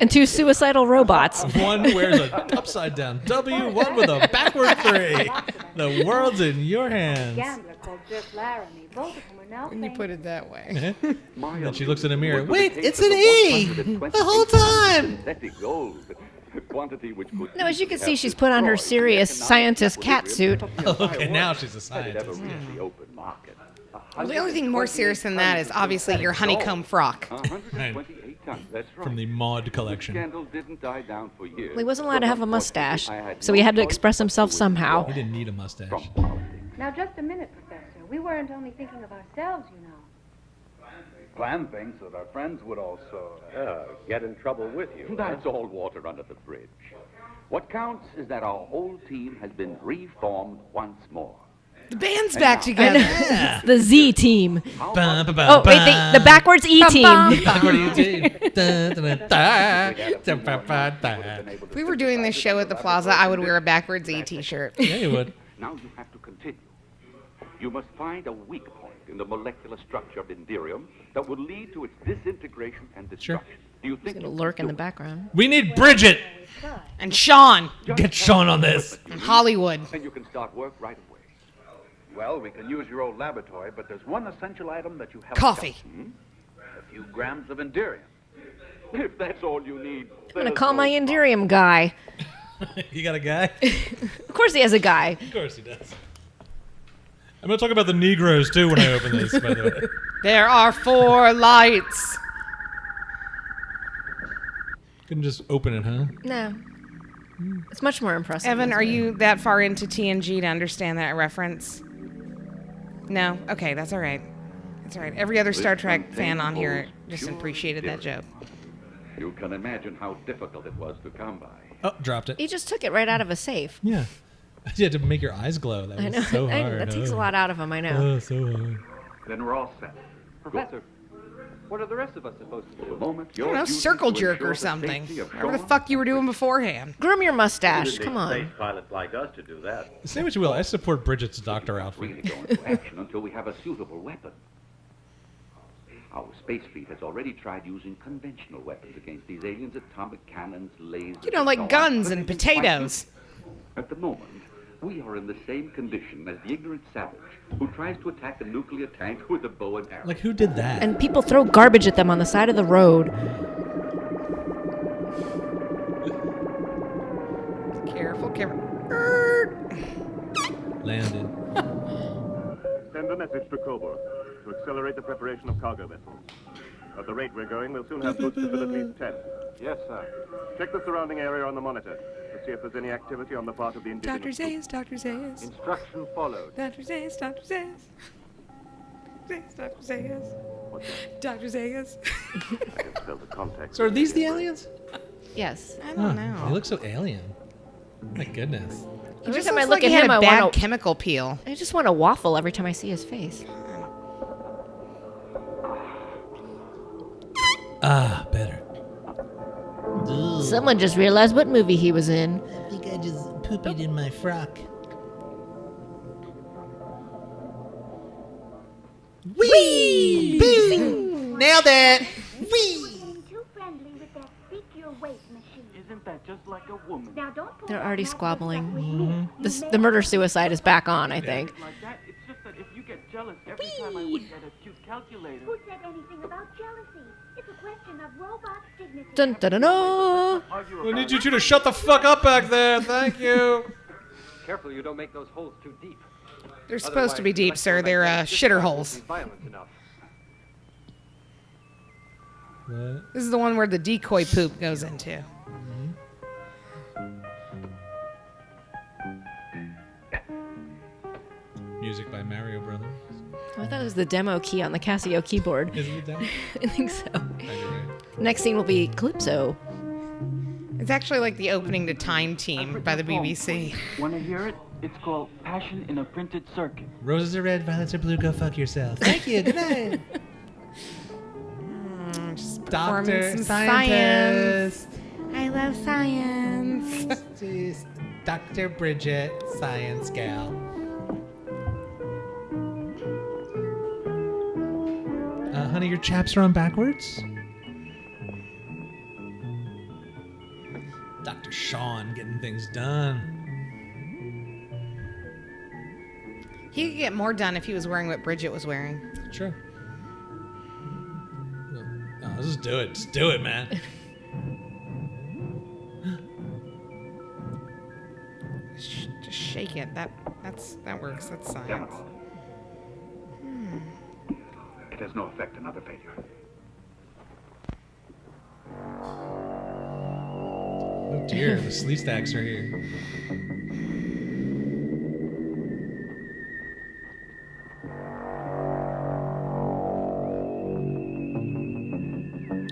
And two suicidal robots. One wears an upside down W, one with a backward 3. The world's in your hands. Gambler called Jeff Laramie. Both of them are now When you famous. put it that way. And then she looks in a mirror. Wait, it's an E! The whole time! Synthetic gold. Quantity which could No, as you can easily see, have she's put on her destroyed serious the economic scientist cat suit. Okay, now she's a Had it ever scientist. reached the open market. Well, the only thing more serious than that is obviously your honeycomb frock. 128 tons, that's right. From the Mod collection. Scandal didn't die down for years. Well, he wasn't allowed to have a mustache, I had so no he had to choice express himself somehow. He didn't need a mustache. Now, just a minute, Professor. We weren't only thinking of ourselves, you know. Plan things that our friends would also get in trouble with you. That's all water under the bridge. What counts is that our whole team has been reformed once more. The band's back together. It's the Z team. Bum, ba, bum, Oh, wait, the backwards E team. Backward E team. Da, da, da, da, ba, ba, da. If we were doing this show at the Plaza, I would wear a backwards E t-shirt. Yeah, you would. Now you have to continue. You must find a weak point in the molecular structure of Indirium that will lead to its disintegration and destruction. Do you think He's gonna lurk in the background. We need Bridget! And Sean. Get Sean on this. And Hollywood. And you can start work right away. Well, we can use your old laboratory, but there's one essential item that you haven't Coffee. got. A few grams of Indirium. If that's all you need. I'm gonna call my Indirium guy. You got a guy? Of course he has a guy. Of course he does. I'm going to talk about the Negroes, too, when I open this, by the way. There are 4 lights. Couldn't just open it, huh? No. It's much more impressive. Evan, this are way. you that far into TNG to understand that reference? No? Okay, that's all right. That's all right. Every other Star Trek fan on here just appreciated that joke. You can imagine how difficult it was to come by. Oh, dropped it. He just took it right out of a safe. Yeah. You had to make your eyes glow. That was I know. so hard. That takes a lot out of him, I know. Oh, so hard. Then we're all set. Professor, what are the rest of us supposed to do? Moment, I don't know, circle jerk or something. Whatever the fuck you were doing beforehand. Groom your mustache. It Come takes on. space pilots like us to do that. Say what you will. I support Bridget's doctor Really outfit. go into action until we have a suitable weapon. Our space fleet has already tried using conventional weapons against these aliens: atomic cannons, lasers. You know, like and so on. guns But and they've been quite potatoes. At the moment, we are in the same condition as the ignorant savage who tries to attack a nuclear tank with a bow and arrow. Like, who did that? And people throw garbage at them on the side of the road. landed. Send a message to Coburg to accelerate the preparation of cargo vessels. At the rate we're going, we'll soon have goods to fill at least 10. Yes, sir. Check the surrounding area on the monitor to see if there's any activity on the part of the indigenous. Dr. Zayas. Instruction followed. Dr. Zayas. Dr. Zayas. Dr. Zayas. Dr. Zayas. I can spell the contact. So are these the aliens? Yes. I don't know. They look so alien. My goodness. Every just time I looks look like at he had him, a I bad want chemical peel. I just want a waffle every time I see his face. Ah, better. Someone just realized what movie he was in. I think I just pooped in my frock. Whee! Bing! Nailed it! Whee! Too friendly with that speak your weight machine. Isn't that just like a woman? Now don't pull They're that already mouth squabbling. with me. The murder-suicide is back on, I think. Like that? It's just that if you get jealous every time I look at a cute calculator. Who said anything about jealousy? It's a question of robot dignity. Dun dun dun dun! I need you two to shut the fuck up back there. Thank you. Careful you don't make those holes too deep. They're supposed to be deep, sir. They're shitter holes. Violent enough. What? This is the one where the decoy poop goes into. Music by Mario Brothers. Oh, I thought it was the demo key on the Casio keyboard. Is it demo? I think so. Right. Next scene will be Calypso. It's actually like the opening to Time Team by the BBC. Want to hear it? It's called Passion in a Printed Circuit. Roses are red, violets are blue. Go fuck yourself. Thank you. Good night. Just Doctor, performing some scientist. science. I love science. Jeez. Dr. Bridget, science gal. Honey, your chaps are on backwards? Dr. Sean getting things done. He could get more done if he was wearing what Bridget was wearing. Sure. No, let's just do it. Just do it, man. Just shake it. That works. That's science. It has no effect. Another failure. Oh dear, the sleeve stacks are here.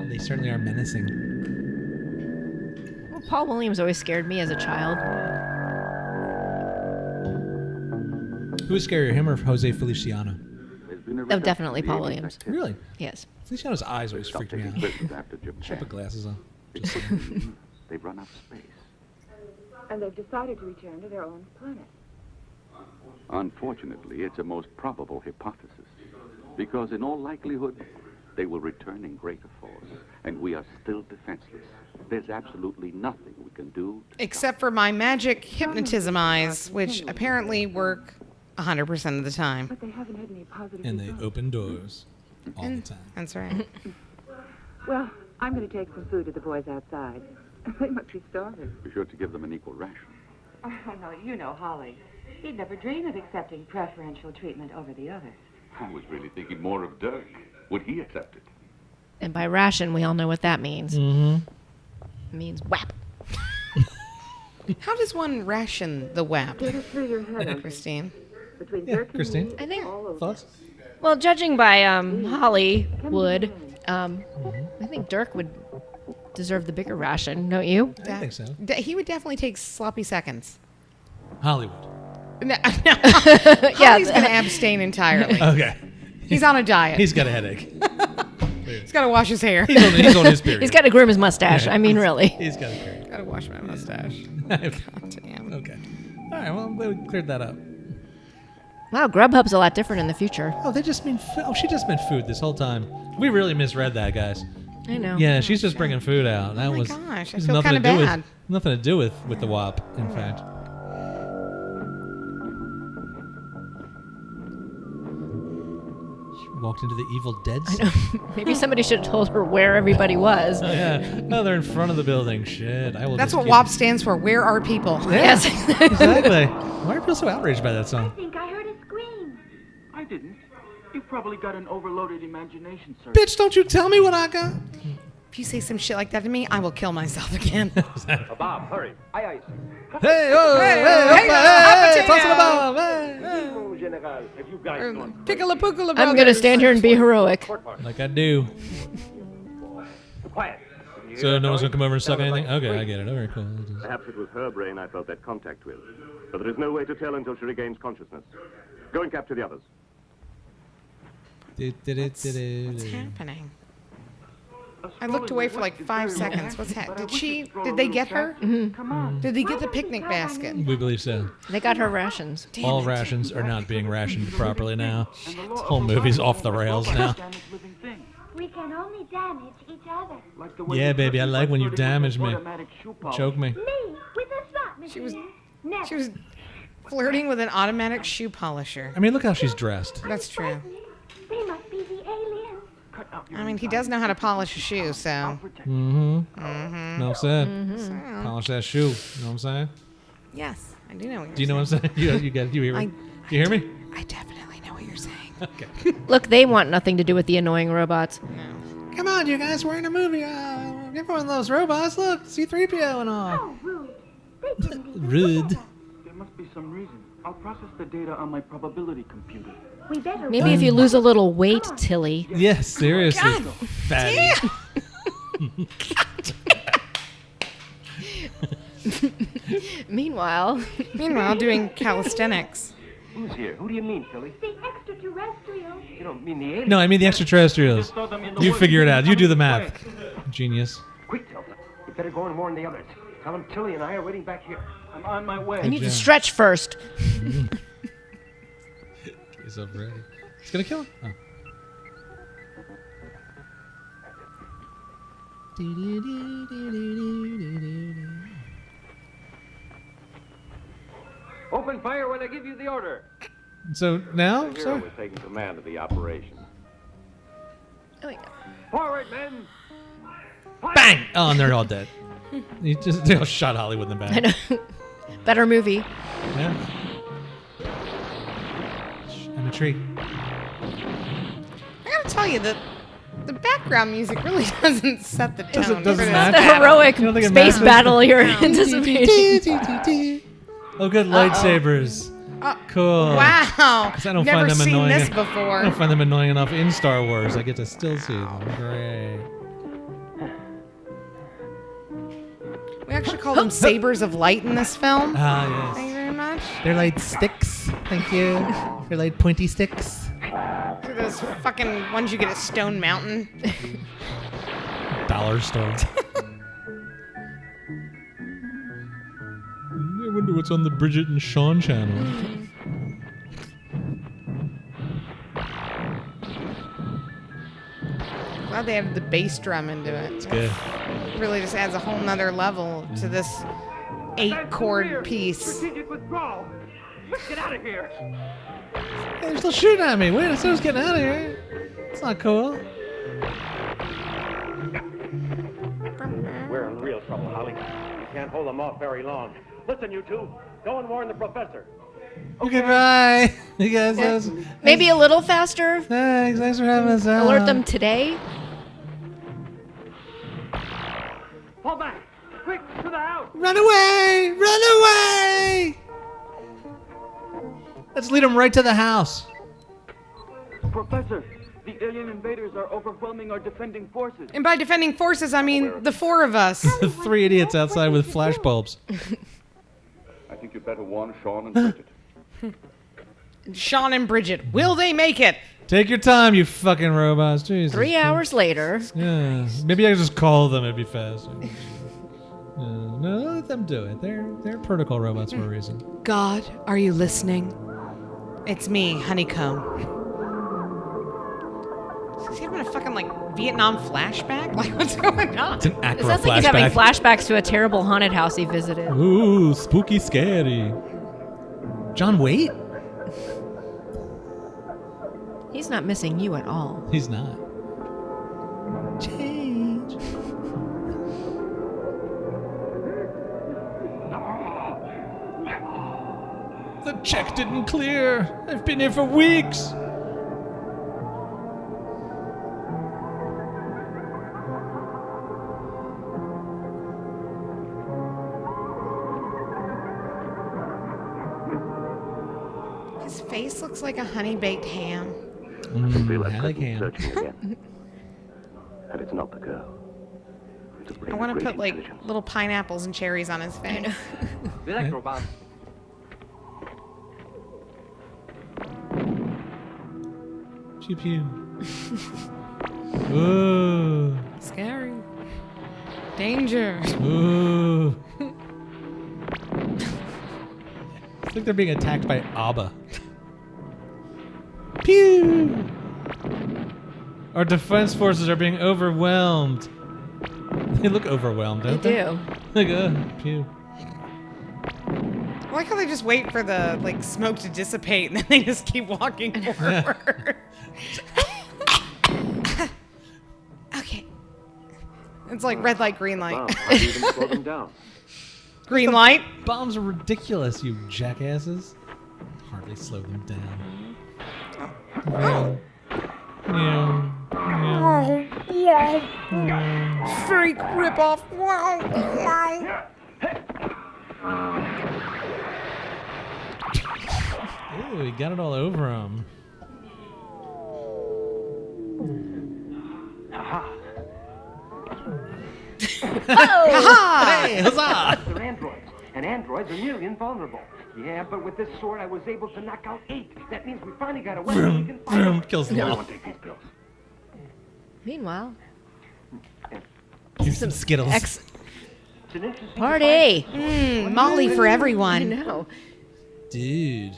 They certainly are menacing. Well, Paul Williams always scared me as a child. Who was scarier, him or Jose Feliciano? Oh, definitely Paul Williams. Really? Yes. Feliciano's eyes always freaked me out. Should put glasses on. Just saying. They've run out of space. And they've decided to return to their own planet. Unfortunately, it's a most probable hypothesis, because in all likelihood, they will return in greater force, and we are still defenseless. There's absolutely nothing we can do. Except for my magic hypnotism eyes, which apparently work 100% of the time. But they haven't had any positive And they results. open doors all the time. That's right. Well, I'm going to take some food to the boys outside. They must be starving. Be sure to give them an equal ration. Oh, no, you know Holly. He'd never dream of accepting preferential treatment over the others. I was really thinking more of Dirk. Would he accept it? And by ration, we all know what that means. Mm-hmm. It means whap. How does one ration the WAP? Get it through your head, Christine. Between Yeah, Dirk and Christine. me, I think. all over. Thoughts? Well, judging by Hollywood, I think Dirk would deserve the bigger ration, don't you? I think so. He would definitely take sloppy seconds. Hollywood. No, Holly's going to abstain entirely. Okay. He's on a diet. He's got a headache. He's got to wash his hair. He's on his period. He's got to groom his mustache. Yeah, I mean, really. He's got a period. Got to wash my mustache. God damn. Okay. All right, well, we cleared that up. Wow, Grubhub's a lot different in the future. Oh, they just mean food. Oh, she just meant food this whole time. We really misread that, guys. I know. Yeah, she's just bringing food out. That Oh my was gosh, I has feel nothing kinda to do with- bad. Nothing to do with the WAP, in fact. Walked into the Evil Dead I set. know. Maybe somebody should have told her where everybody was. Oh, yeah. Oh, they're in front of the building. Shit. I will That's just what get- WAP stands for. Where are people? Yeah, Yes. exactly. Why are people so outraged by that I song? think I heard a scream. I didn't. You probably got an overloaded imagination, sir. Bitch, don't you tell me what I got. If you say some shit like that to me, I will kill myself again. Bob, hurry. Aye, aye, sir. Hey, oh, hey, hey, toss it potato. above, hey. General, have you guys gone? Pickle a pookle I'm going to stand here and be heroic. Like I do. Quiet. So no one's going to come over and suck anything? Okay, I get it. Very cool. Perhaps it was her brain I felt that contact with. But there is no way to tell until she regains consciousness. Go and capture the others. What's happening? I looked away for like 5 seconds. What's happening? Did they get her? Come on. Did they get the picnic basket? We believe so. They got her rations. All rations are not being rationed properly now. This whole movie's off the rails now. We can only damage each other. Yeah, baby, I like when you damage me. Choke me. Me, with a slot machine. She was flirting with an automatic shoe polisher. I mean, look how she's dressed. That's true. They must be the aliens. I mean, he does know how to polish a shoe, so. Mm-hmm. Mm-hmm. No said. Mhm. Polish that shoe. You know what I'm saying? Yes, I do know what you're saying. Do you know what I'm saying? You hear me? You hear me? I definitely know what you're saying. Okay. Look, they want nothing to do with the annoying robots. Come on, you guys, we're in a movie. Everyone loves robots. Look, C-3PO and all. Oh, rude. They didn't even Rude. There must be some reason. I'll process the data on my probability computer. We better Maybe if you lose a little weight, Tilly. Yes, seriously. God Fatty. Meanwhile, doing calisthenics. Who's here? Who do you mean, Tilly? The extraterrestrials. You don't mean the aliens? No, I mean the extraterrestrials. You figure it out. You do the math. Genius. Quick, Tilda. You better go and warn the others. Tell them Tilly and I are waiting back here. I'm on my way. I need to stretch first. He's up ready. It's gonna kill him. Oh. Open fire when I give you the order. So now, The sir? hero was taking command of the operation. Forward, men. Bang! Oh, and they're all dead. They all shot Hollywood in the back. I know. Better movie. Yeah. I'm a tree. I gotta tell you that the background music really doesn't set the tone. Doesn't for this match. The battle. heroic You don't think it space matches? battle you're No. anticipating. Oh, good lightsabers. Cool. Wow. 'Cause I don't Never find them seen annoying. this I before. don't find them annoying enough in Star Wars. I get to still see them. Great. We actually call them sabers of light in this film. Ah, yes. Thank you very much. They're like sticks. Thank you. They're like pointy sticks. They're those fucking ones you get at Stone Mountain. Dollar store. I wonder what's on the Bridget and Sean channel. Glad they added the bass drum into it. It's good. Really just adds a whole nother level to this 8-chord piece. Strategic withdrawal. Let's get out of here. Hey, they're still shooting at me. Wait, I said I was getting out of here. It's not cool. We're in real trouble, Holly. We can't hold them off very long. Listen, you two. Go and warn the professor. Okay, bye. You guys. Maybe a little faster. Thanks for having us out. Alert them today. Fall back. Quick, to the house. Run away! Run away! Let's lead them right to the house. Professor, the alien invaders are overwhelming our defending forces. And by defending forces, I mean the 4 of us. The 3 idiots outside with flashbulbs. I think you'd better warn Sean and Bridget. Sean and Bridget, will they make it? Take your time, you fucking robots. Jesus. 3 hours later. Yeah. Maybe I could just call them. It'd be faster. No, let them do it. They're protocol robots for a reason. God, are you listening? It's me, Honeycomb. Is he having a fucking, Vietnam flashback? What's going on? It's an It acro sounds like he's having flashback. flashbacks to a terrible haunted house he visited. Ooh, spooky, scary. John Waite? He's not missing you at all. He's not. Change. The check didn't clear. I've been here for weeks. His face looks like a honey-baked ham. I like ham. Searching again. And it's not the girl. It's a brain I of want to great put like intelligence. little pineapples and cherries on his face. The Electrobot. Pew pew. Ooh. Scary. Danger. Ooh. It's like they're being attacked by ABBA. Pew! Our defense forces are being overwhelmed. They look overwhelmed, don't they? do. Like, pew. I like how they just wait for the like smoke to dissipate and then they just keep walking forward. Okay. It's like red light, green light. Wow, how do you even slow them down? Green light. Bombs are ridiculous, you jackasses. Hardly slow them down. Oh. Meow. Meow. Freak ripoff. Wow. Wow. Ooh, he got it all over him. Ha-ha! Hey, huzzah! They're androids, and androids are nearly invulnerable. Yeah, but with this sword, I was able to knock out 8. That means we finally got a weapon we can fight. Vroom, kills them all. Everyone take these pills. Meanwhile, Here's some Skittles. It's an interesting party. Molly for I everyone. know. Dude.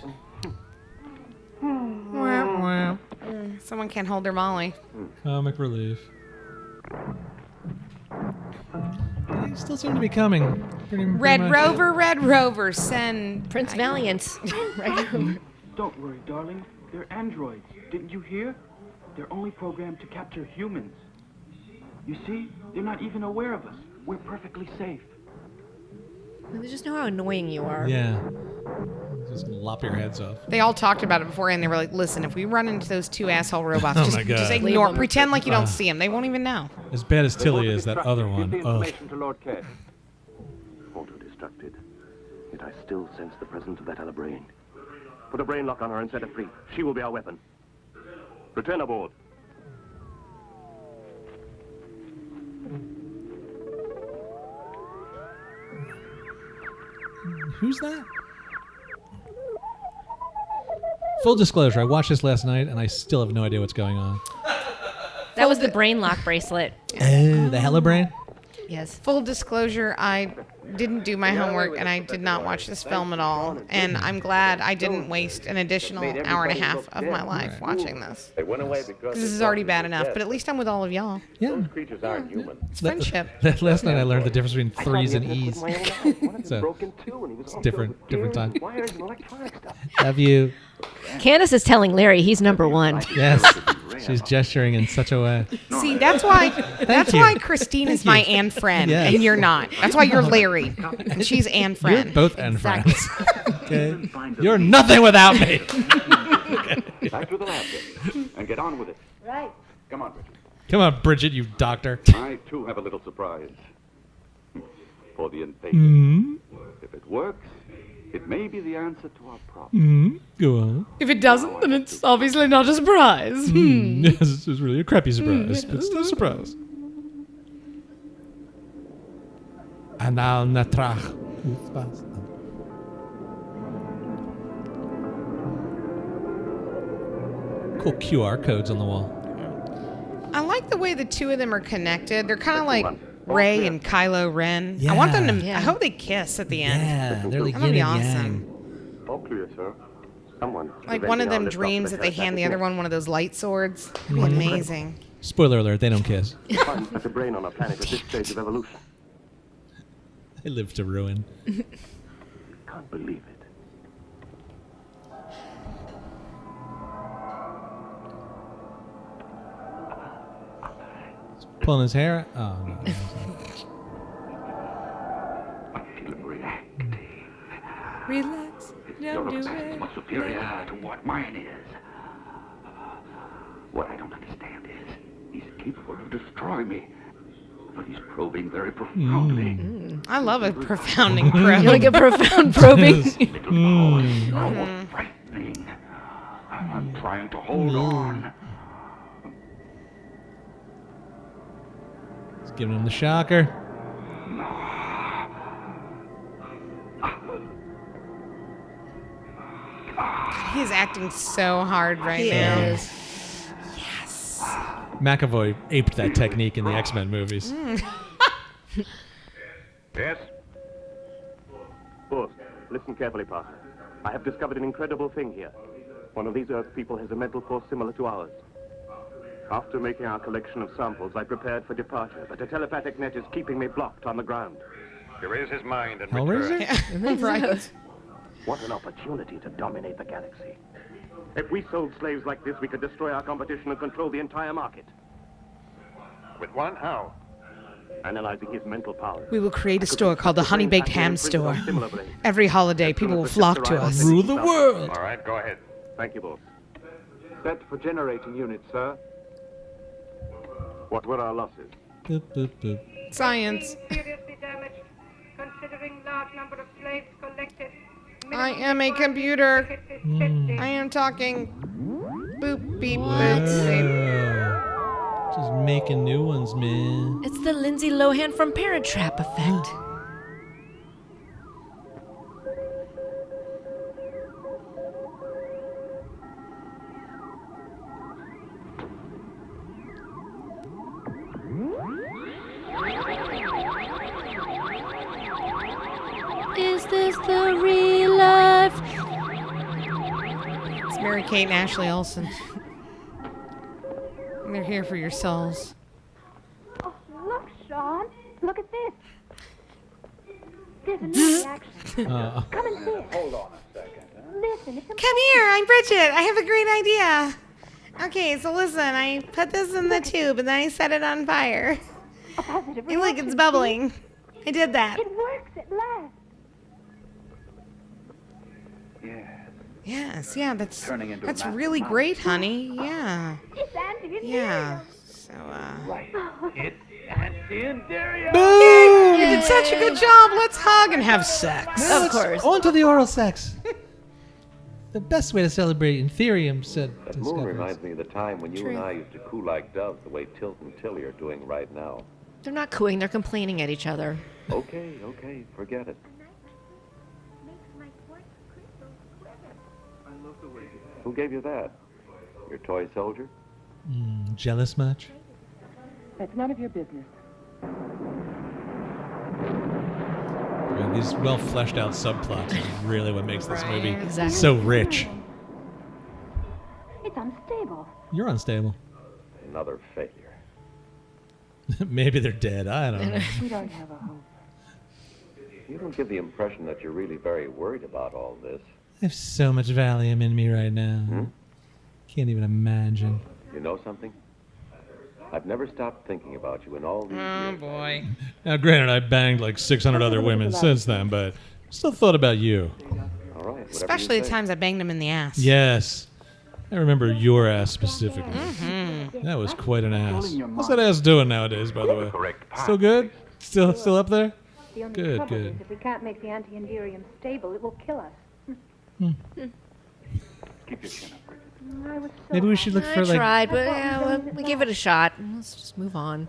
Someone can't hold their Molly. Comic relief. They still seem to be coming. Pretty Red much. Rover, send Prince Valiant. Right over. Don't worry, darling. They're androids. Didn't you hear? They're only programmed to capture humans. You see? They're not even aware of us. We're perfectly safe. They just know how annoying you are. Yeah. Just lop your heads off. They all talked about it before, and they were like, "Listen, if we run into those 2 asshole robots, Oh just, my God. just Leave ignore, them. pretend like you don't see them. They won't even know." As bad as Tilly is, that Auto-destructed. other Give one. the Oh. information to Lord K. Auto-destructed. Yet I still sense the presence of that other brain. Put a brain lock on her and set her free. She will be our weapon. Return aboard. Who's that? Full disclosure, I watched this last night and I still have no idea what's going on. That was the brain lock bracelet. Oh, the Helibrain? Yes. Full disclosure, I didn't do my homework and I did not watch this film at all. And I'm glad I didn't waste an additional hour and a half of my life watching this. They went away because This is already bad enough, but at least I'm with all of y'all. Yeah. Those creatures aren't human. It's friendship. Last night I learned the difference between threes and E's. So, Broken too, and he was it's all different filled with time. gears, wires, and electronic stuff. Love you. Candace is telling Larry he's number one. Yes. She's gesturing in such a way. See, that's why Christine is my Anne friend, Yes. and you're not. That's why you're Larry, and she's Anne friend. You're both N Exactly. friends. Okay? You're nothing without me. Back to the lab, then, and get on with it. Right. Come on, Bridget. Come on, Bridget, you doctor. I, too, have a little surprise for the invader. If it works, it may be the answer to our problem. Go on. If it doesn't, then it's obviously not a surprise. Yes, this is really a crappy surprise, but still a surprise. Anal natrach. Cool QR codes on the wall. I like the way the two of them are connected. They're kind of like Rey and Kylo Ren. I want them to. Yeah. I hope they kiss at the end. Yeah, they're like That would yin be and awesome. yang. All clear, sir. Someone. Like one of them dreams that they hand the other one of those light swords. That'd be amazing. Spoiler alert, they don't kiss. Like a brain on a planet at this stage of evolution. I live to ruin. Can't believe it. Pulling his hair. Oh no. I feel him reacting. Relax. Your Don't do understanding is it. much superior to what mine is. What I don't understand is he's capable of destroying me. But he's probing very profoundly. I love a profounding probe. You like a profound probing? Almost frightening. I'm trying to hold on. He's giving him the shocker. He's acting so hard right He now. is. Yes. McAvoy aped that technique in the X-Men movies. Yes? Boss, listen carefully, partner. I have discovered an incredible thing here. One of these Earth people has a mental force similar to ours. After making our collection of samples, I prepared for departure, but a telepathic net is keeping me blocked on the ground. Erase his mind and Hellraiser? return. Right. What an opportunity to dominate the galaxy. If we sold slaves like this, we could destroy our competition and control the entire market. With one? How? Analyzing his mental power. We will create a store called the Honey Baked Ham Store. Every holiday, people will flock to us. Rule the world. All right, go ahead. Thank you, boss. Set for generating unit, sir. What were our losses? Boop, boop, boop. Science. Seriously damaged, considering large number of slaves collected. I am a computer. Mm. I am talking. Boop, beep, Whoa. boop, beep. Just making new ones, man. It's the Lindsay Lohan from Parent Trap effect. Is this the real life? It's Mary-Kate and Ashley Olsen. And they're here for your souls. Oh, look, Sean. Look at this. There's a new reaction. Come and see it. Hold on a second. Listen, it's Come here, I'm Bridget. I have a great idea. Okay, so listen, I put this in the tube and then I set it on fire. a positive Hey, look, reaction. it's bubbling. I did that. It works at last. Yes. Yes, yeah, that's Turning into a that's massive really mountain. great, honey. Yeah. It's anti-Imperial. Yeah. So, Right. It's anti-Imperial. You did such a good job. Let's hug and have sex. Now Of it's course. On to the oral sex. The best way to celebrate Ethereum said That moon discoveries. reminds me of the time when you and I used to coo like doves the way Tilt and Tilly are doing right now. They're not cooing, they're complaining at each other. Okay, forget it. Who gave you that? Your toy soldier? Jealous much? That's none of your business. Yeah, these well fleshed out subplots is really what makes this movie Exactly. so rich. It's unstable. You're unstable. Another failure. Maybe they're dead. I don't know. We don't have a hope. You don't give the impression that you're really very worried about all this. I have so much Valium in me right now. Can't even imagine. You know something? I've never stopped thinking about you in all these Oh, years. boy. Now, granted, I banged like 600 other women since then, but still thought about you. All right, whatever Especially you the say. times I banged him in the ass. Yes. I remember your ass specifically. That was quite an ass. What's that ass doing nowadays, by the way? Still good? Still up there? The only Good, trouble good. is if we can't make the anti-Inderium stable, it will kill us. Keep your chin up, Bridget. I was so Maybe we should look I for like. tried, but yeah, well, we gave it a shot. Let's just move on.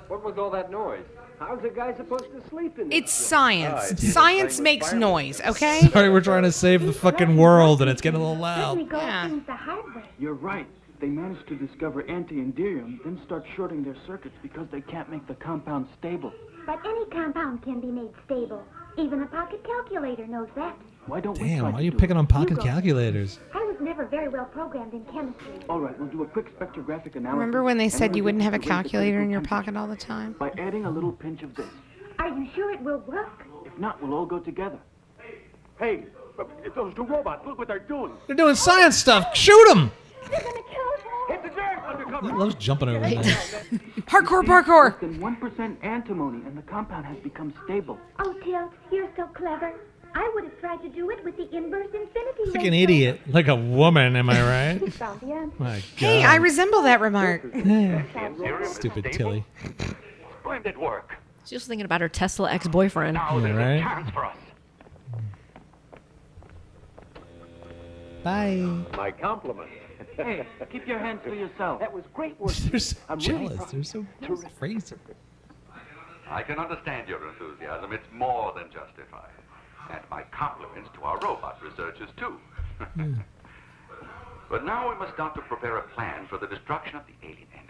What was all that noise? How's a guy supposed to sleep in this? It's science. Science makes noise, okay? Sorry, we're trying to save the fucking world and it's getting a little Then we loud. go Yeah. things the hard way. You're right. They managed to discover anti-Inderium, then start shorting their circuits because they can't make the compound stable. But any compound can be made stable. Even a pocket calculator knows that. Why don't we Damn, try why are to you do picking it? on pocket calculators? I was never very well programmed in chemistry. All right, we'll do a quick spectrographic analysis. Remember when they and said we'll you wouldn't get have a to the rate of calculator in your critical pocket all the time? temperature by adding a little pinch of this. Are you sure it will work? If not, we'll all go together. Hey, those two robots, look what they're doing. They're doing science stuff. Shoot them! They're gonna kill us. Hit the dirt! Undercover! He loves jumping over things. Hardcore parkour. Less than 1% antimony, and the compound has become stable. Oh, Tilt, you're so clever. I would have tried to do it with the inverse infinity. Like an idiot. Like a woman, am I right? Found the answer. My God. Hey, I resemble that remark. Stupid Tilly. Splendid work. She's just thinking about her Tesla ex-boyfriend. Now there's right? a chance for us. Bye. My compliments. Hey, keep your hands to yourself. That was great work. They're so I'm really jealous. proud. They're so crazy. I can understand your enthusiasm. It's more than justified. And my compliments to our robot researchers, too. But now we must start to prepare a plan for the destruction of the alien entity.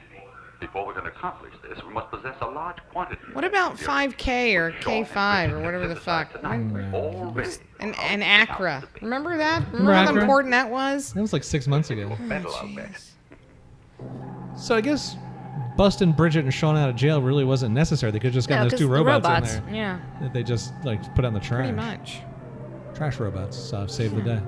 Before we can accomplish this, we must possess a large quantity. What about 5K or K5 or whatever the fuck? An Acra. Remember that? Remember how Acra? important that was? That was like 6 months ago. So I guess busting Bridget and Sean out of jail really wasn't necessary. They could have just gotten No, those two 'cause the robots, in there. Yeah. That they just like put on the trash. Pretty much. Trash robots saved the day.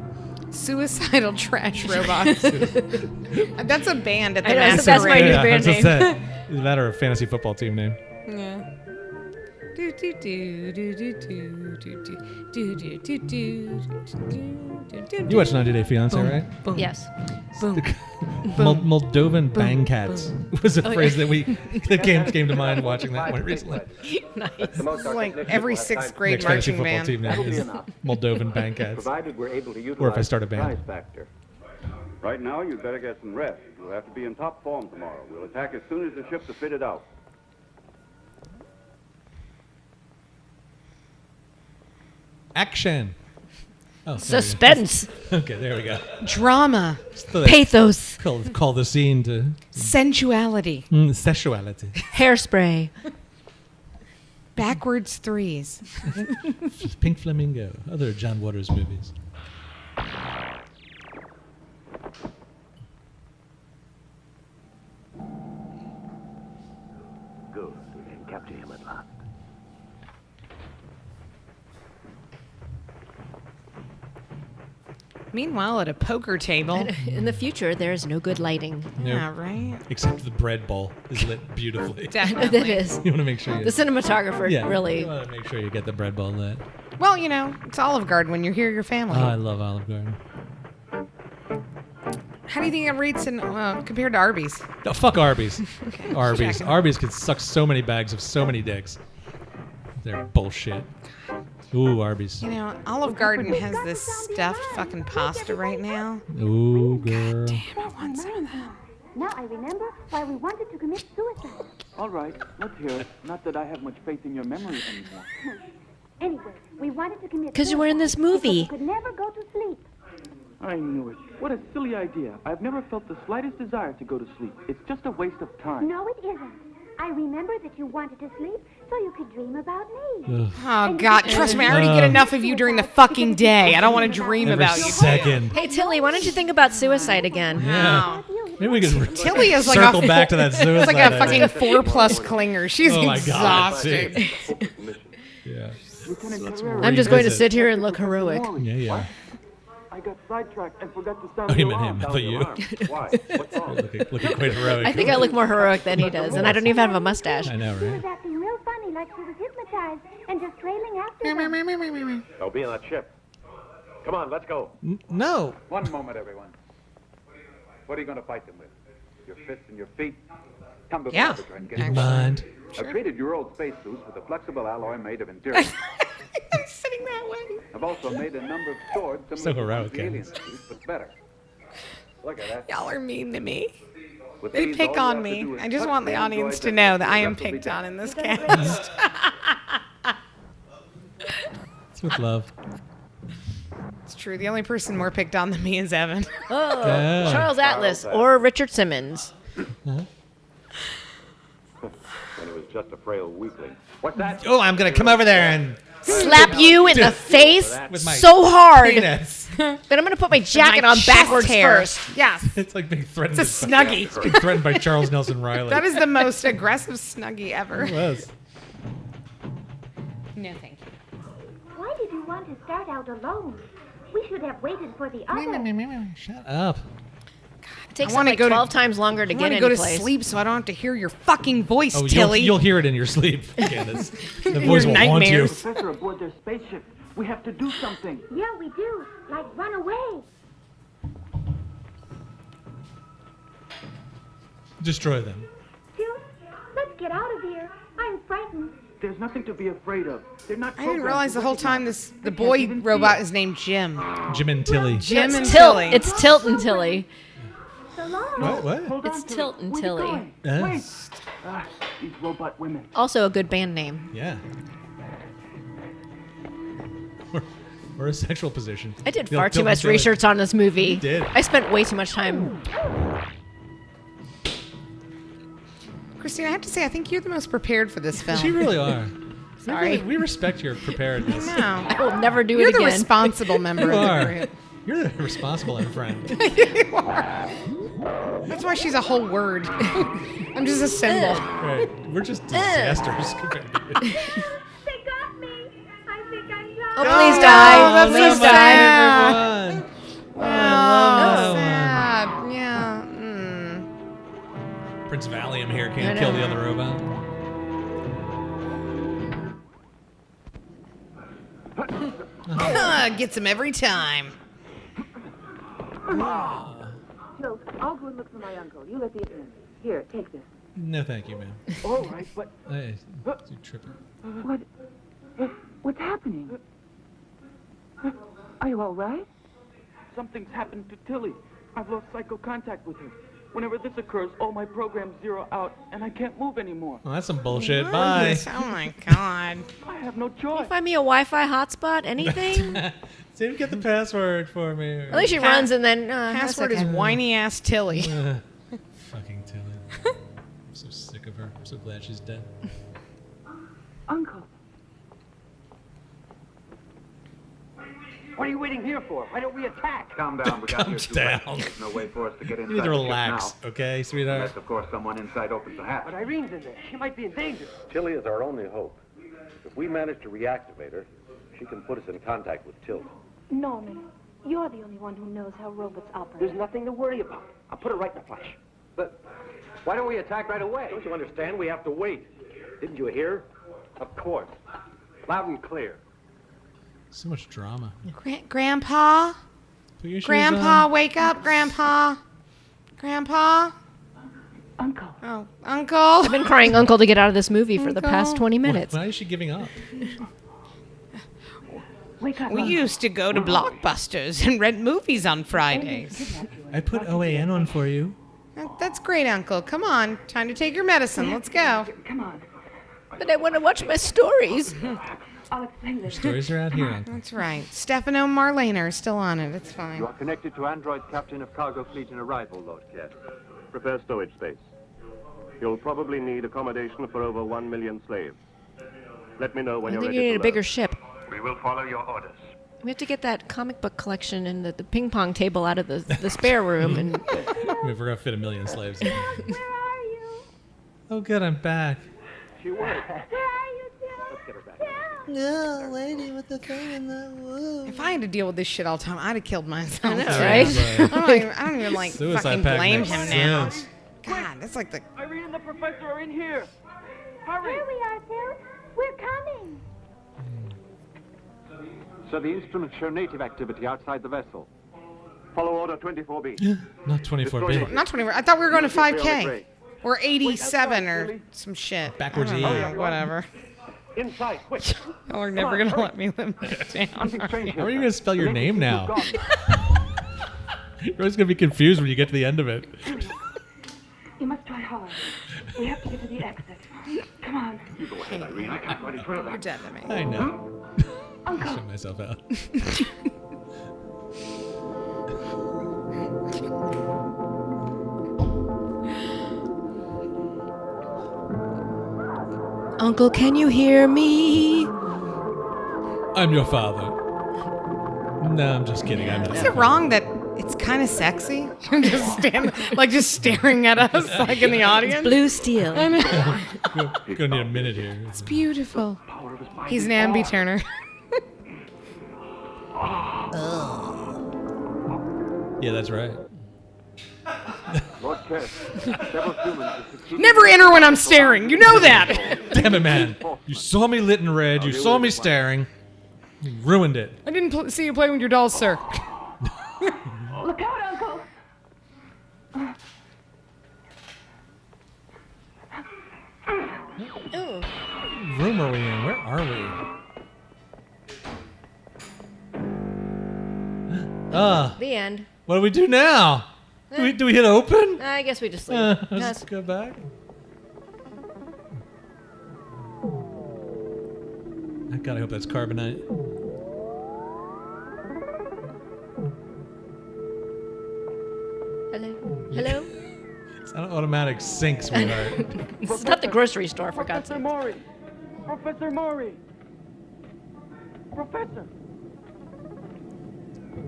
Suicidal trash robots. That's a band at the I know, masquerade. that's my new band that's name. Either that or a fantasy football team name. Yeah. Do do do do do do do do do do. You watched 90 Day Fiance, right? Yes. Moldovan bang cats was a Oh, phrase yeah. that came to mind watching that one recently. Nice. It's like every sixth grade Next fantasy marching football band. team name is Moldovan bang cats. Provided we're able to utilize Or if I start a the band. surprise factor. Right now, you'd better get some rest. You'll have to be in top form tomorrow. We'll attack as soon as the ships are fitted out. Action. Oh, there we go. Suspense. Okay, there we go. Drama. So they Pathos. Call the scene to Sensuality. sexuality. Hairspray. Backwards threes. Pink Flamingo. Other John Waters movies. Good. We can capture him at last. Meanwhile, at a poker table. In the future, there is no good lighting. Yeah, right. Except the bread bowl is lit beautifully. Definitely. That is. You want to make sure The cinematographer really. You want to make sure you get the bread bowl lit. Well, you know, it's Olive Garden when you're here, your family. Oh, I love Olive Garden. How do you think it rates in compared to Arby's? Oh, fuck Arby's. Arby's. checking. Arby's could suck so many bags of so many dicks. They're bullshit. Ooh, Arby's. You know, Olive Garden has this stuffed fucking pasta right now. Ooh, girl. Damn, I want some of that. Now I remember why we wanted to commit suicide. All right, let's hear it. Not that I have much faith in your memory anymore. Anyway, we wanted to commit 'Cause you were in this suicide because movie. we could never go to sleep. I knew it. What a silly idea. I've never felt the slightest desire to go to sleep. It's just a waste of time. No, it isn't. I remember that you wanted to sleep so you could dream about me. Oh, God. Trust me, I already get enough of you during the fucking day. I don't want to dream Every about you. second. Hey, Tilly, why don't you think about suicide again? Yeah. Maybe we could Tilly is like circle a, back to that suicide. It's like a fucking idea. 4+ clinger. She's Oh my God, exhausted. Yeah. Lieutenant Carrera. I'm just going to sit here and look heroic. Yeah. I got sidetracked and forgot to sound Oh, you the meant him. I alarm. thought you. Why? What's wrong? Looking quite heroic. I think I look more heroic than he does, and I don't even have a mustache. I know, She right? was acting real funny, like she was hypnotized and just trailing after them. I'll be on that ship. Come on, let's go. No. One moment, everyone. What are you going to fight them with? Your fists and your feet? Come before Yeah. the train. Get Your going. mind. I've treated your old spacesuits with a flexible alloy made of endurance. I'm sitting that way. I've also made a number of swords So similar to heroic, the alien Candace. suits, but better. Look at that. Y'all are mean to me. With They these, pick all you on have to me. do is I just touch want the the audience androids to and know that the I am rest will be picked on done. in this cast. It's with love. It's true. The only person more picked on than me is Evan. Oh, Yeah. Charles Atlas or Richard Simmons. When he was just a frail weakling. What's that? Oh, I'm gonna come over there and Slap you in the face with my so hard. penis. Then I'm going to put my jacket My on chest backwards hair. first. Yes. It's like being threatened. It's a snuggie. It's being threatened by Charles Nelson Riley. That is the most aggressive snuggie ever. It was. No, thank you. Why did you want to start out alone? We should have waited for the others. Shut up. It takes I wanna like go to- 12 times longer to I get want to any go to place. sleep so I don't have to hear your fucking voice, Oh, Tilly. you'll hear it in your sleep, Candace. The In voice your will haunt you. nightmares. Professor aboard their spaceship. We have to do something. Yeah, we do. Like run away. Destroy them. Phil, let's get out of here. I'm frightened. There's nothing to be afraid of. They're not. I didn't programmed realize to the whole time recognize. the boy robot is named Jim. Jim and Tilly. Jim It's and Tilt. Tilly. It's Tilt and Tilly. So long. What? Hold on, It's Tilly. Tilt and Where you Tilly. going? Yeah. Wait. These robot women. Also a good band name. Yeah. Or a sexual position. I did They'll far too tilt much and Tilly. research on this movie. You did. I spent way too much time. Christine, I have to say, I think you're the most prepared for this film. You really are. Sorry. We respect your preparedness. No. I will never do You're it the again. responsible member You of the are. group. You're the responsible and friend. That's why she's a whole word. I'm just a symbol. Right. We're just disasters compared to you. They got me. I think I'm dying. Oh, please die. that's Please so die. sad. Oh, Sad. Yeah. Prince Valium here I can't know. kill the other robot. Gets him every time. Phil, I'll go and look for my uncle. You let the in. Here, take this. No, thank you, man. All right, but Hey, you tripping. What's happening? Are you all right? something's happened to Tilly. I've lost psycho contact with her. Whenever this occurs, all my programs zero out, and I can't move anymore. Well, that's some bullshit. Bye. Oh my god. I have no choice. Can you find me a Wi-Fi hotspot? Anything? See if you get the password for me. At least she runs and then Password is whiny ass Tilly. Fucking Tilly. I'm so sick of her. I'm so glad she's dead. Uncle. What are you waiting here for? Why don't we attack? Calm down. We got Calm here too late. down. There's no way for us to get inside You need to the ship relax, now. okay, sweetheart? Unless, of course, someone inside opens the hatch. But Irene's in there. She might be in danger. Tilly is our only hope. If we manage to reactivate her, she can put us in contact with Tilt. Norman, you're the only one who knows how robots operate. There's nothing to worry about. I'll put her right in the flesh. But why don't we attack right away? Don't you understand? We have to wait. Didn't you hear? Of course. Loud and clear. So much drama. Grandpa? Put your shoes Grandpa, on. wake up, Grandpa. Grandpa? Uncle. Oh, Uncle. I've been crying uncle to get out of this movie for the past Uncle. 20 minutes. Why is she giving up? Wake up. We Uncle. used to go to Blockbusters and rent movies on Fridays. I put OAN on for you. That's great, Uncle. Come on. Time to take your medicine. Let's go. Come on. But I want to watch my stories. I'll explain this. Stories are out here, Uncle. That's right. Stefano and Marlene are still on it. It's fine. You are connected to android captain of cargo fleet in arrival, Lord Cat. Prepare stowage space. You'll probably need accommodation for over 1 million slaves. Let me know when I you're think ready you need to a bigger load. ship. We will follow your orders. We have to get that comic book collection and the ping pong table out of the spare room. And We're gonna fit 1 million slaves in. Where are you? Oh, good, I'm back. She would. Where are you, Tim? Let's get her back. No, lady with the thing in the woo. If I had to deal with this shit all the time, I'd have killed myself. I know, right? I don't even like Suicide fucking pact blame makes him now. sense. God, that's like the. Irene and the professor are in here. Hurry. Here we are, Tim. We're coming. So the instruments show native activity outside the vessel. Follow order 24B. Not 24B. Not 24. I thought we were going to Be on the 5K. break. Or 87 or some shit. Backwards I don't E. know, whatever. Inside, quick. Y'all are never going to let me live that down. Something strange How are you here. gonna spell your The name native now? people gone. You're always gonna be confused when you get to the end of it. You must try hard. We have to get to the exit. Come on. You go ahead, Irene. I can't go any further. You're dead to me. I know. Uncle. Shut myself out. Uncle, can you hear me? I'm your father. No, I'm just kidding. I'm not. Is it wrong that it's kind of sexy? just staring at us like in the audience? Blue steel. I know. We're gonna need a minute here. It's beautiful. He's an ambi turner. Yeah, that's right. Yes. Several humans have succeeded Never enter when I'm staring. You know that. Damn it, man. You saw me lit in red. You saw me staring. You ruined it. I didn't see you playing with your dolls, sir. Look out, Uncle! Oh. What room are we in? Where are we? The end. What do we do now? Do we hit open? I guess we just leave. Let's go back. God, I hope that's carbonite. Hello? Hello? It's not an automatic sync, sweetheart. It's not the grocery store, for God's sake. Maury! Professor Maury! Professor!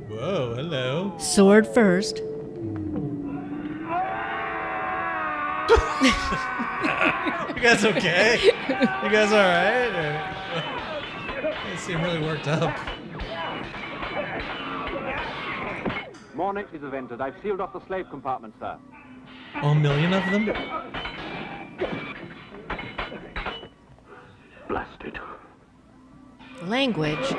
Whoa, hello. Sword first. You guys okay? You guys alright? You seem really worked up. More niches have entered. I've sealed off the slave compartment, sir. A million of them? Blasted. Language.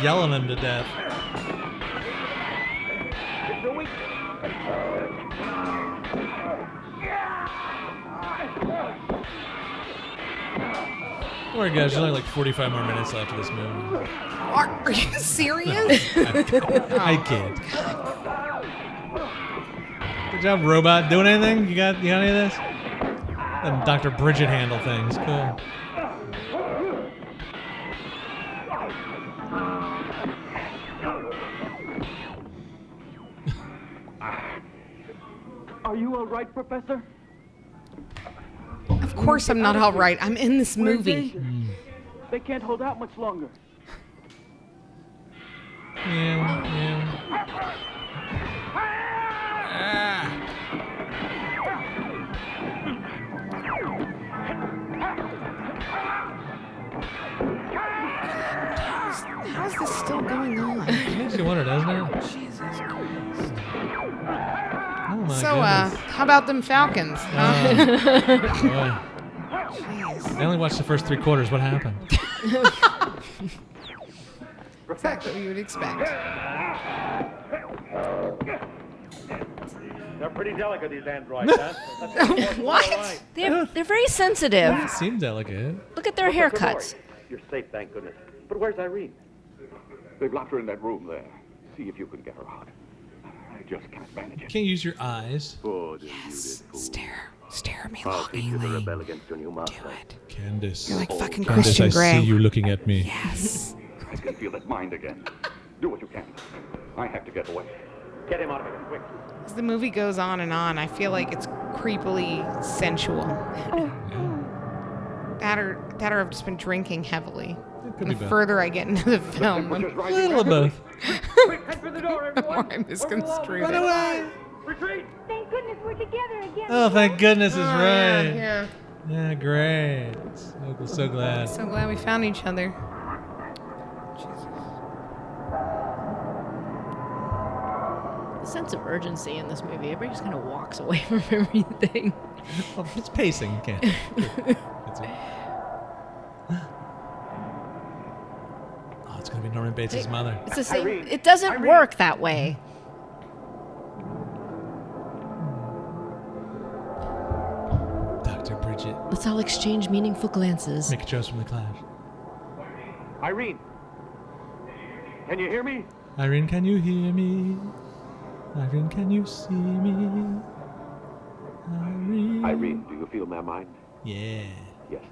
Yelling him to death. Don't worry, guys. There's only like 45 more minutes left of this movie. Are you serious? I kid. Good job, robot. Doing anything? You got any of this? Them Dr. Bridget handle things. Cool. Are you all right, Professor? Of course I'm not all right. I'm in this We're in movie. danger. They can't hold out much longer. How is this still going on? It makes you wonder, doesn't it? Jesus Christ. Oh my So, goodness. how about them Falcons? Huh? Boy. I only watched the first 3 quarters. What happened? Exactly what you would expect. They're pretty delicate, these androids, huh? What? They're very sensitive. It seemed delicate. Look at their haircuts. You're safe, thank goodness. But where's Irene? They've locked her in that room there. See if you can get her out. I just can't manage it. Can't use your eyes. Yes. Stare at me I'll teach you to longingly. rebel against your new master. Do it. Candace. You're like fucking Candace, Christian I Grey. see you looking at me. Yes. I can feel it mind again. Do what you can. I have to get away. Get him out of here, quick. As the movie goes on and on, I feel like it's creepily sensual. That or I've just been drinking heavily. Could The be both. further I get into the film, A little of both. the more I'm misconstrued. Run away! Retreat! Thank goodness we're together again. Oh, thank goodness is right. Yeah. Yeah, great. So glad. So glad we found each other. The sense of urgency in this movie. Everybody just kind of walks away from everything. Well, it's pacing. You can't. That's it. Oh, it's going to be Norman Bates' mother. It's the same. It doesn't work that way. Dr. Bridget. Let's all exchange meaningful glances. Mick Jones from The Clash. Irene! Can you hear me? Irene, can you hear me? Irene, can you see me? Irene. Irene, do you feel my mind? Yeah. Yes.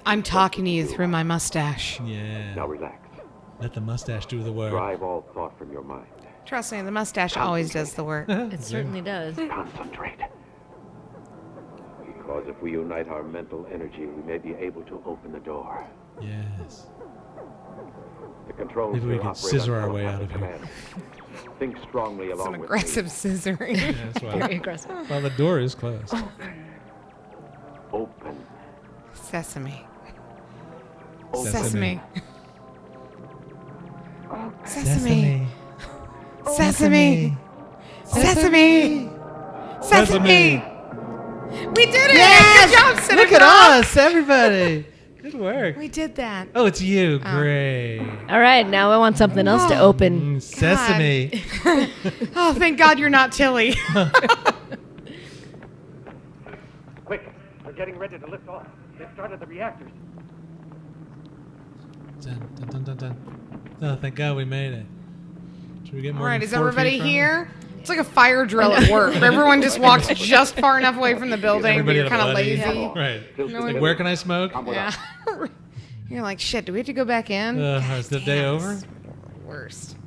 I'm talking to you through my mustache. Yeah. Now relax. Let the mustache do the work. Drive all thought from your mind. Trust me, the mustache always does the work. It certainly does. Concentrate. Because if we unite our mental energy, we may be able to open the door. Yes. The controls Maybe we here could operate scissor on our way out telepathic of here. command. Think strongly along Some with aggressive me. scissoring. Yeah, that's why. Very aggressive. Well, the door is closed. Open. Sesame. Sesame. Sesame. Sesame. Sesame. Sesame. We did it! Yes! Good job, Cineprov. Look at us, everybody. Good work. We did that. Oh, it's you. Great. All right, now I want something else to open. Sesame. Oh, thank God you're not Tilly. Quick, we're getting ready to lift off. They've started the reactors. Dun, dun, dun, dun, dun. Oh, thank God we made it. Should we get All more right, than is 4 feet everybody from here? It's like a fire drill at work. Everyone just walks just far enough away from the building, Everybody but you're had a kind of buddy. lazy. Right. No Like, one- where can I smoke? Yeah. You're like, shit, do we have to go back in? Is the day over? Worst.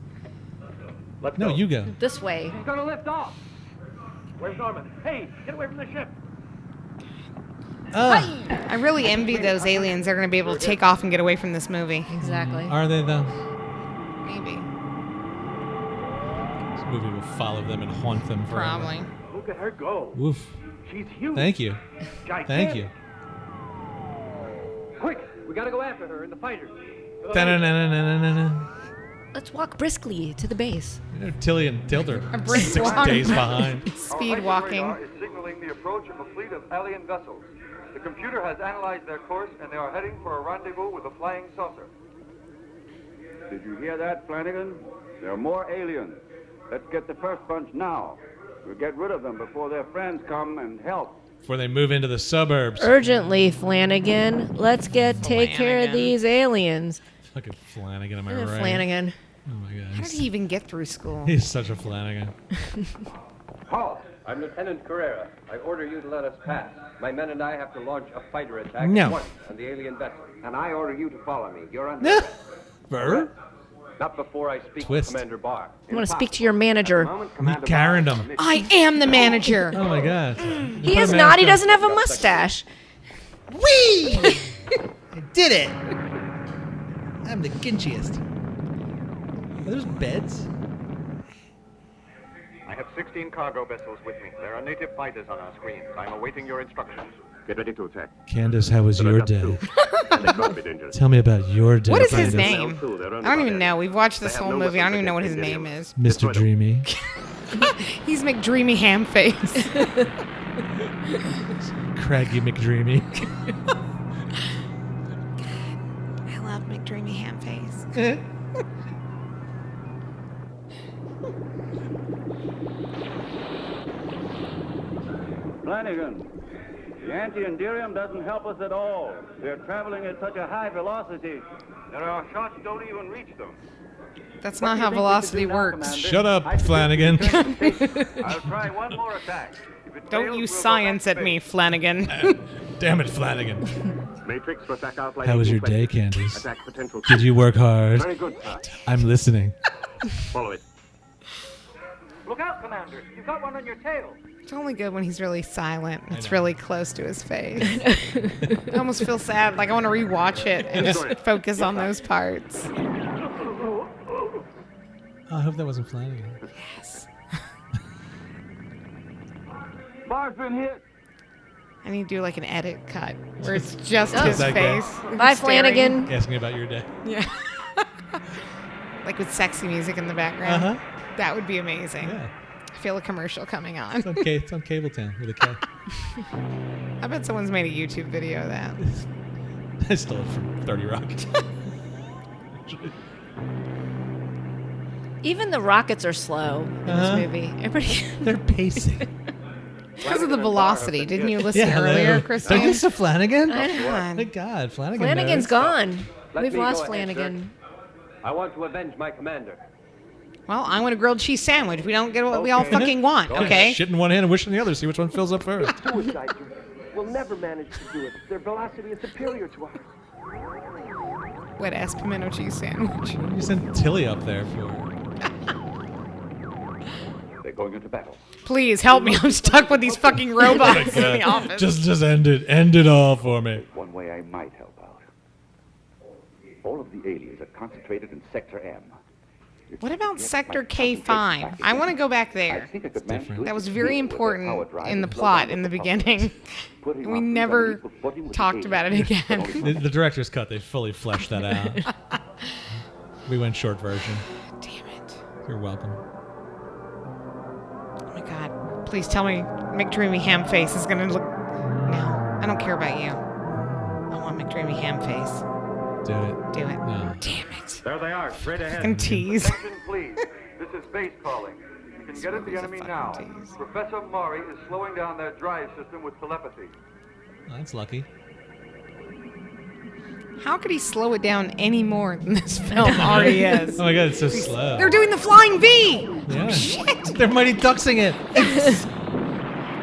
No, you go. This way. He's gonna lift off. Where's Norman? Hey, get away from the ship. I really envy those aliens. They're going to be able to take off and get away from this movie. Exactly. Are they, though? Maybe. This movie will follow them and haunt them forever. Probably. Look at her go. Woof. She's huge. Thank you. Gigantic. Thank you. Quick, we gotta go after her in the fighter. Da-na-na-na-na-na-na. Let's walk briskly to the base. You know, Tilly and Tilder A brisk 6 walk. days behind. Speed walking. Radar is signaling the approach of a fleet of alien vessels. The computer has analyzed their course, and they are heading for a rendezvous with a flying saucer. Did you hear that, Flanagan? There are more aliens. Let's get the first bunch now. We'll get rid of them before their friends come and help. Before they move into the suburbs. Urgently, Flanagan. Let's take care of these aliens. Fucking Flanagan, am I right? Flanagan. Oh my God. How did he even get through school? He's such a Flanagan. Paul, I'm Lieutenant Carrera. I order you to let us pass. My men and I have to launch a fighter attack No. at once on the alien vessel. And I order you to follow me. You're under Burr? Not before I speak Twist. to Commander Barr. I want to speak to your manager. Meet Carindom. I am the manager. Oh my God. He is not. He doesn't have a mustache. Whee! I did it. I'm the ginchiest. Are those beds? I have 16 cargo vessels with me. There are native fighters on our screens. I'm awaiting your instructions. Get ready to attack. Candace, how was your day? They can't be dangerous. Tell me about your day. What is his Candace. name? I don't even know. We've watched this whole movie. I don't even know what his name is. Mr. Dreamy. He's McDreamy Hamface. Craggy McDreamy. I love McDreamy Hamface. Flanagan, the anti-enderium doesn't help us at all. They're traveling at such a high velocity. And our shots don't even reach them. That's not how velocity works. Shut up, Flanagan. I'll try one more attack. If it Don't fails, use we'll go science back at to me, base. Flanagan. Damn it, Flanagan. Matrix for Sakar flight. How was your 1820. day, Candace? Attack potential. Did you work hard? Very good, sir. I'm listening. Follow it. Look out, Commander. You've got one on your tail. It's only good when he's really silent. It's really close to his face. I almost feel sad. Like I want to rewatch it and just focus on those parts. Oh, I hope that wasn't Flanagan. Yes. Bar's been hit. I need to do like an edit cut where it's just Oh. his Is that good? face. Bye, staring. Flanagan. Asking about your day. Yeah. Like with sexy music in the background. Uh-huh. That would be amazing. Yeah. I feel a commercial coming on. It's on Cabletown with a K. I bet someone's made a YouTube video of that. I stole it from 30 Rock. Even the rockets are slow in Uh-huh. this movie. Everybody. They're pacing. Because of the velocity. Didn't you listen Yeah, earlier, hello. Christine? Don't listen to Flanagan? I know. Thank God, Flanagan Flanagan's knows. gone. Let We've me go lost ahead, Flanagan. I want to avenge my commander. Well, I want a grilled cheese sandwich. We don't get what we all fucking want, okay? Shit in one hand and wish in the other. See which one fills up first. Suicide drill. We'll never manage to do it. Their velocity is superior to ours. Wet ass pimento cheese sandwich. What did you send Tilly up there for? They're going into battle. Please help me. I'm stuck with these fucking robots in the office. Just end it. End it all for me. One way I might help out. All of the aliens are concentrated in Sector M. What about Sector K5? I want to go back there. That was very important in the plot in the beginning. And we never talked about it again. The director's cut, they fully fleshed that out. We went short version. Damn it. You're welcome. Oh my god. Please tell me McDreamy Hamface is going to look... No, I don't care about you. I want McDreamy Hamface. Do it. Do it. No. Damn it. There they are, straight ahead. Fucking tease. Attention, please. This is base calling. You can get at the enemy now. Professor Maury is slowing down their drive system with telepathy. Oh, that's lucky. How could he slow it down any more than this film already is? Oh my god, it's so slow. They're doing the flying V! Yeah. Shit! They're Mighty Ducksing it.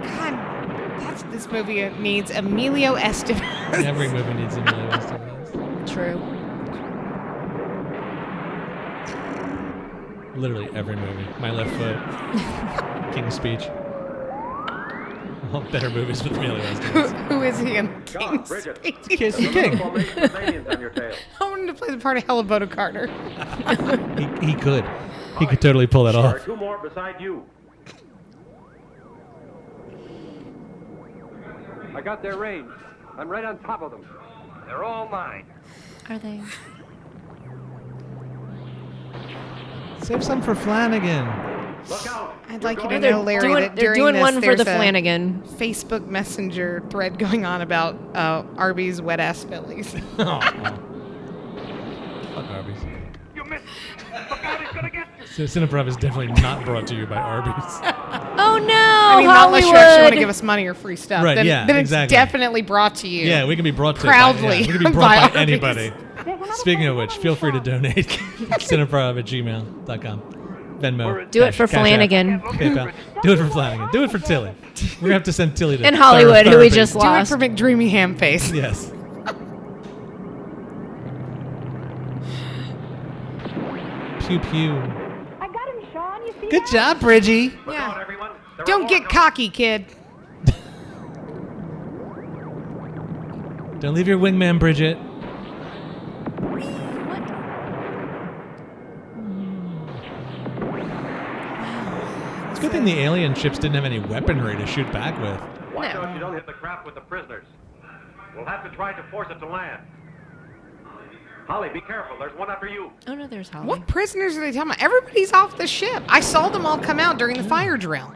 God, this movie needs Emilio Estevez. Every movie needs Emilio Estevez. True. Literally every movie. My Left Foot. King's Speech. All better movies with Emilio Estevez. Who is he in King's Bridget. Speech? Casey King. On your tail. I wanted to play the part of Helibodo Carter. He could. He could totally pull that There are off. two more beside you. I got their range. I'm right on top of them. They're all mine. Are they? Save some for Flanagan. Look out. I'd like you to They're know, Larry, doing- that they're during doing this, one for the there's a Flanagan. Facebook Messenger thread going on about Arby's wet ass Phillies. Oh. Fuck Arby's. You missed. Look out, he's gonna get you. So Cineprov is definitely not brought to you by Arby's. Oh no! I mean, not unless you actually want to give us money or free stuff. Right, Then, yeah, then exactly. it's definitely brought to you. Yeah, we can be brought to proudly. By, yeah, we can be brought by, Arby's. anybody. Speaking of which, feel free to donate. Cineprov@gmail.com. Venmo. Do it for Cash App, Flanagan. PayPal. Do it for Flanagan. Do it for Tilly. We're gonna have to send Tilly to In Hollywood, who we therapy. just Do it lost. for McDreamy Hamface. Yes. Pew pew. I got him, Sean. You see Good that? job, Bridgie. Look out, everyone. There are Don't more get coming. cocky, kid. Don't leave your wingman, Bridget. It's a good thing the alien ships didn't have any weaponry to shoot back with. Watch out you don't hit the craft with the prisoners. We'll have to try to force it to land. Holly, be careful. There's one after you. Oh no, there's Holly. What prisoners are they talking about? Everybody's off the ship. I saw them all come out during the fire drill.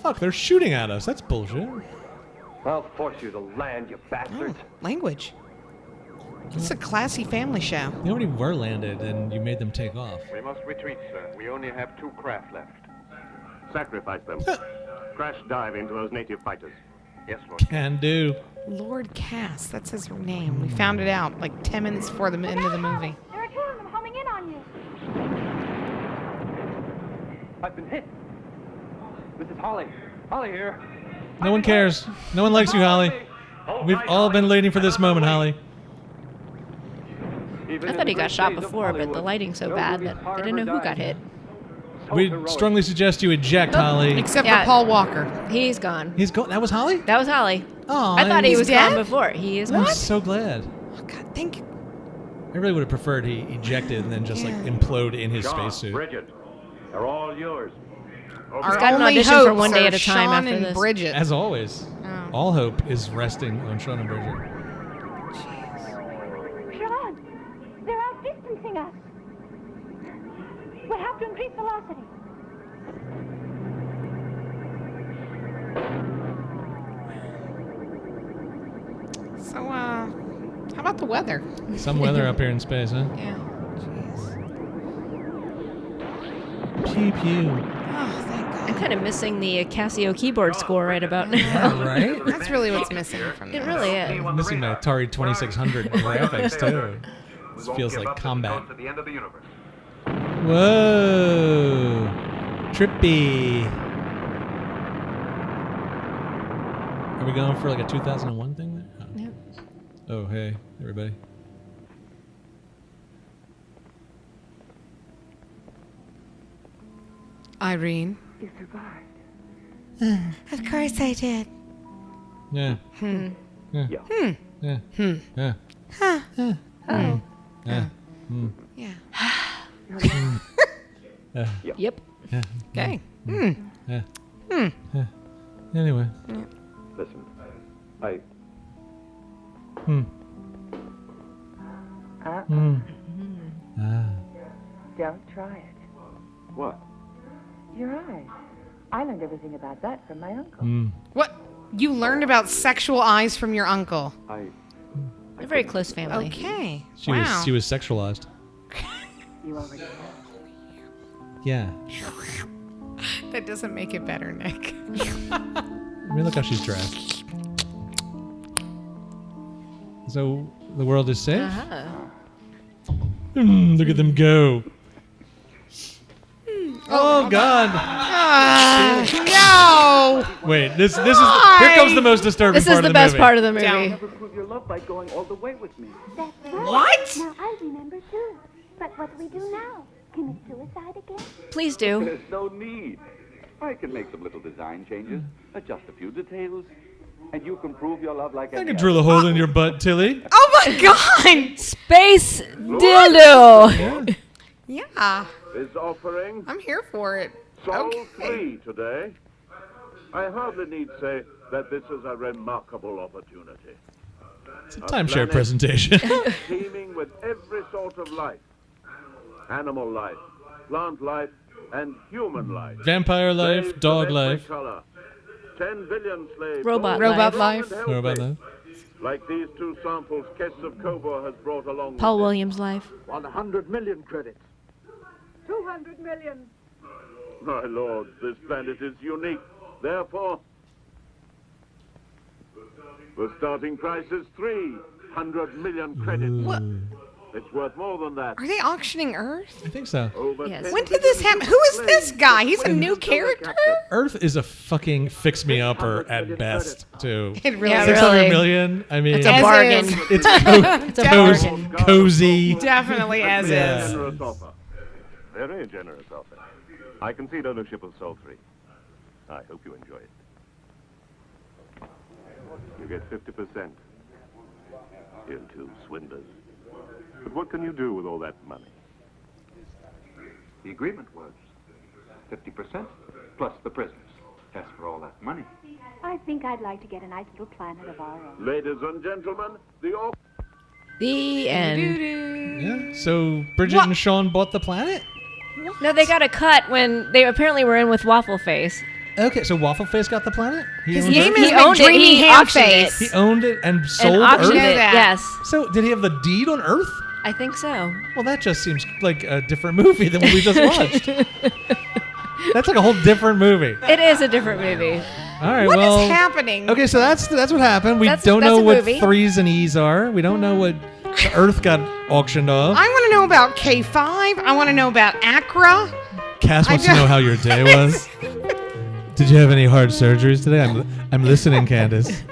Fuck, they're shooting at us. That's bullshit. I'll force you to land, you bastards. Language. It's a classy family show. They already were landed, and you made them take off. We must retreat, sir. We only have 2 craft left. Sacrifice them. Crash dive into those native fighters. Yes, Lord. Can do. Lord Cass, that's his name. We found it out like 10 minutes before the end of the movie. There are 2 of them homing in on you. I've been hit. This is Holly. Holly here. No one cares. No one likes you, Holly. We've all been waiting for this moment, Holly. I thought he got shot before, but the lighting's so bad that I didn't know who got hit. We strongly suggest you eject, Holly. Except for Paul Walker. He's gone. He's gone. That was Holly? That was Holly. Oh, I thought he he's was dead? gone before. He is I'm gone. so glad. Oh, God, thank you. I really would have preferred he ejected and then just like implode in his Sean, spacesuit. Bridget, they're all yours. Our got an only audition for hopes one day are at a time Sean after and this. Bridget. As always, Oh. all hope is resting on Sean and Bridget. Sean, they're outdistancing us. We'll have to increase velocity. So, how about the weather? Some weather up here in space, huh? Yeah. Jeez. Pew pew. Oh, thank God. I'm kind of missing the Casio keyboard score right about now. Right? That's really what's missing from It this. really is. I'm missing my Atari 2600 graphics too. This feels like combat. To the end of the universe. Whoa. Trippy. Are we going for like a 2001 thing there? Oh. Yep. Oh, hey, everybody. Irene. You survived. Of course I did. Yeah. Hmm. Yeah. Yeah. Hmm. Yeah. Hmm. Yeah. Huh. Yeah. Oh. Yeah. Hmm. Yeah. Yep. Yeah. Okay. Yeah. Yeah. Anyway. Listen, I... Don't try it. What? Your eyes. I learned everything about that from my uncle. What? You learned about sexual eyes from your uncle? A very close family. Okay. She wow. was sexualized. You already know. Yeah. That doesn't make it better, Nick. I mean, look how she's dressed. So the world is safe. Look at them go. Oh God! No! Wait, this is here comes the most disturbing. This is the best part of the movie. Never prove your love by going all the way with me. That's right. What? Now I remember too. But what do we do now? Commit suicide again? Please do. There's no need. I can make some little design changes, adjust a few details, and you can prove your love like I can drill a hole in your butt, Tilly. Oh my God! Space dildo. Yeah. This offering, I'm here for it. sold Okay. free today. I hardly need say that this is a remarkable opportunity. It's a timeshare presentation. Teeming with every sort of life. Animal life, plant life, and human life. Vampire life, Slaves dog of every life. color. 10 billion slaves. Robot all life. strong and healthy. Robot life. Like these two samples Kests of Cobra has brought along. Paul with it. Williams' life. 100 million credits. 200 million. My lord, this planet is unique. Therefore, the starting price is 300 million credits. What? It's worth more than that. Are they auctioning Earth? I think so. Over Yes. 10 When did this happen? Who is this guy? He's a new character? Earth is a fucking fix-me-upper at best, too. It really Yeah, is. 600 really. million. I mean, It's a As bargain. is. it's It's a bargain. cozy. Definitely as Yeah. is. Generous offer. Very generous offer. I concede ownership of Soul 3. I hope you enjoy it. You get 50%. You two swindlers. But what can you do with all that money? The agreement was 50% plus the prisoners. As for all that money, I think I'd like to get a nice little planet of our own. Ladies and gentlemen, the offer. The end. Yeah. So Bridget and Sean bought the planet? No, they got a cut when they apparently were in with Waffle Face. Okay, so Waffle Face got the planet? His owned name it? is He owned it. McDreamy He auctioned it. Hamface. He owned it and sold and auctioned Earth? it. that. Yes, So did he have the deed on Earth? I think so. Well, that just seems like a different movie than what we just watched. That's like a whole different movie. It is a different movie. All right, What is well, happening? okay, so that's what happened. We That's- don't that's know a what movie. 3s and E's are. We don't know what the Earth got auctioned off. I want to know about K5. I want to know about Accra. Cass wants to know how your day was. Did you have any hard surgeries today? I'm listening, Candace.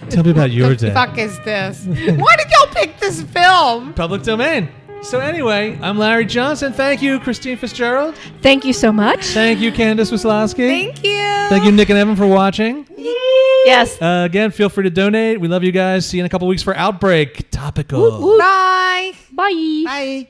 Tell me about your The day. fuck is this? Why did y'all pick this film? Public domain. So anyway, I'm Larry Johnson. Thank you, Christine Fitzgerald. Thank you so much. Thank you, Candace Wislowski. Thank you. Thank you, Nick and Evan, for watching. Yes. Again, feel free to donate. We love you guys. See you in a couple weeks for Outbreak. Topical. Bye. Bye. Bye.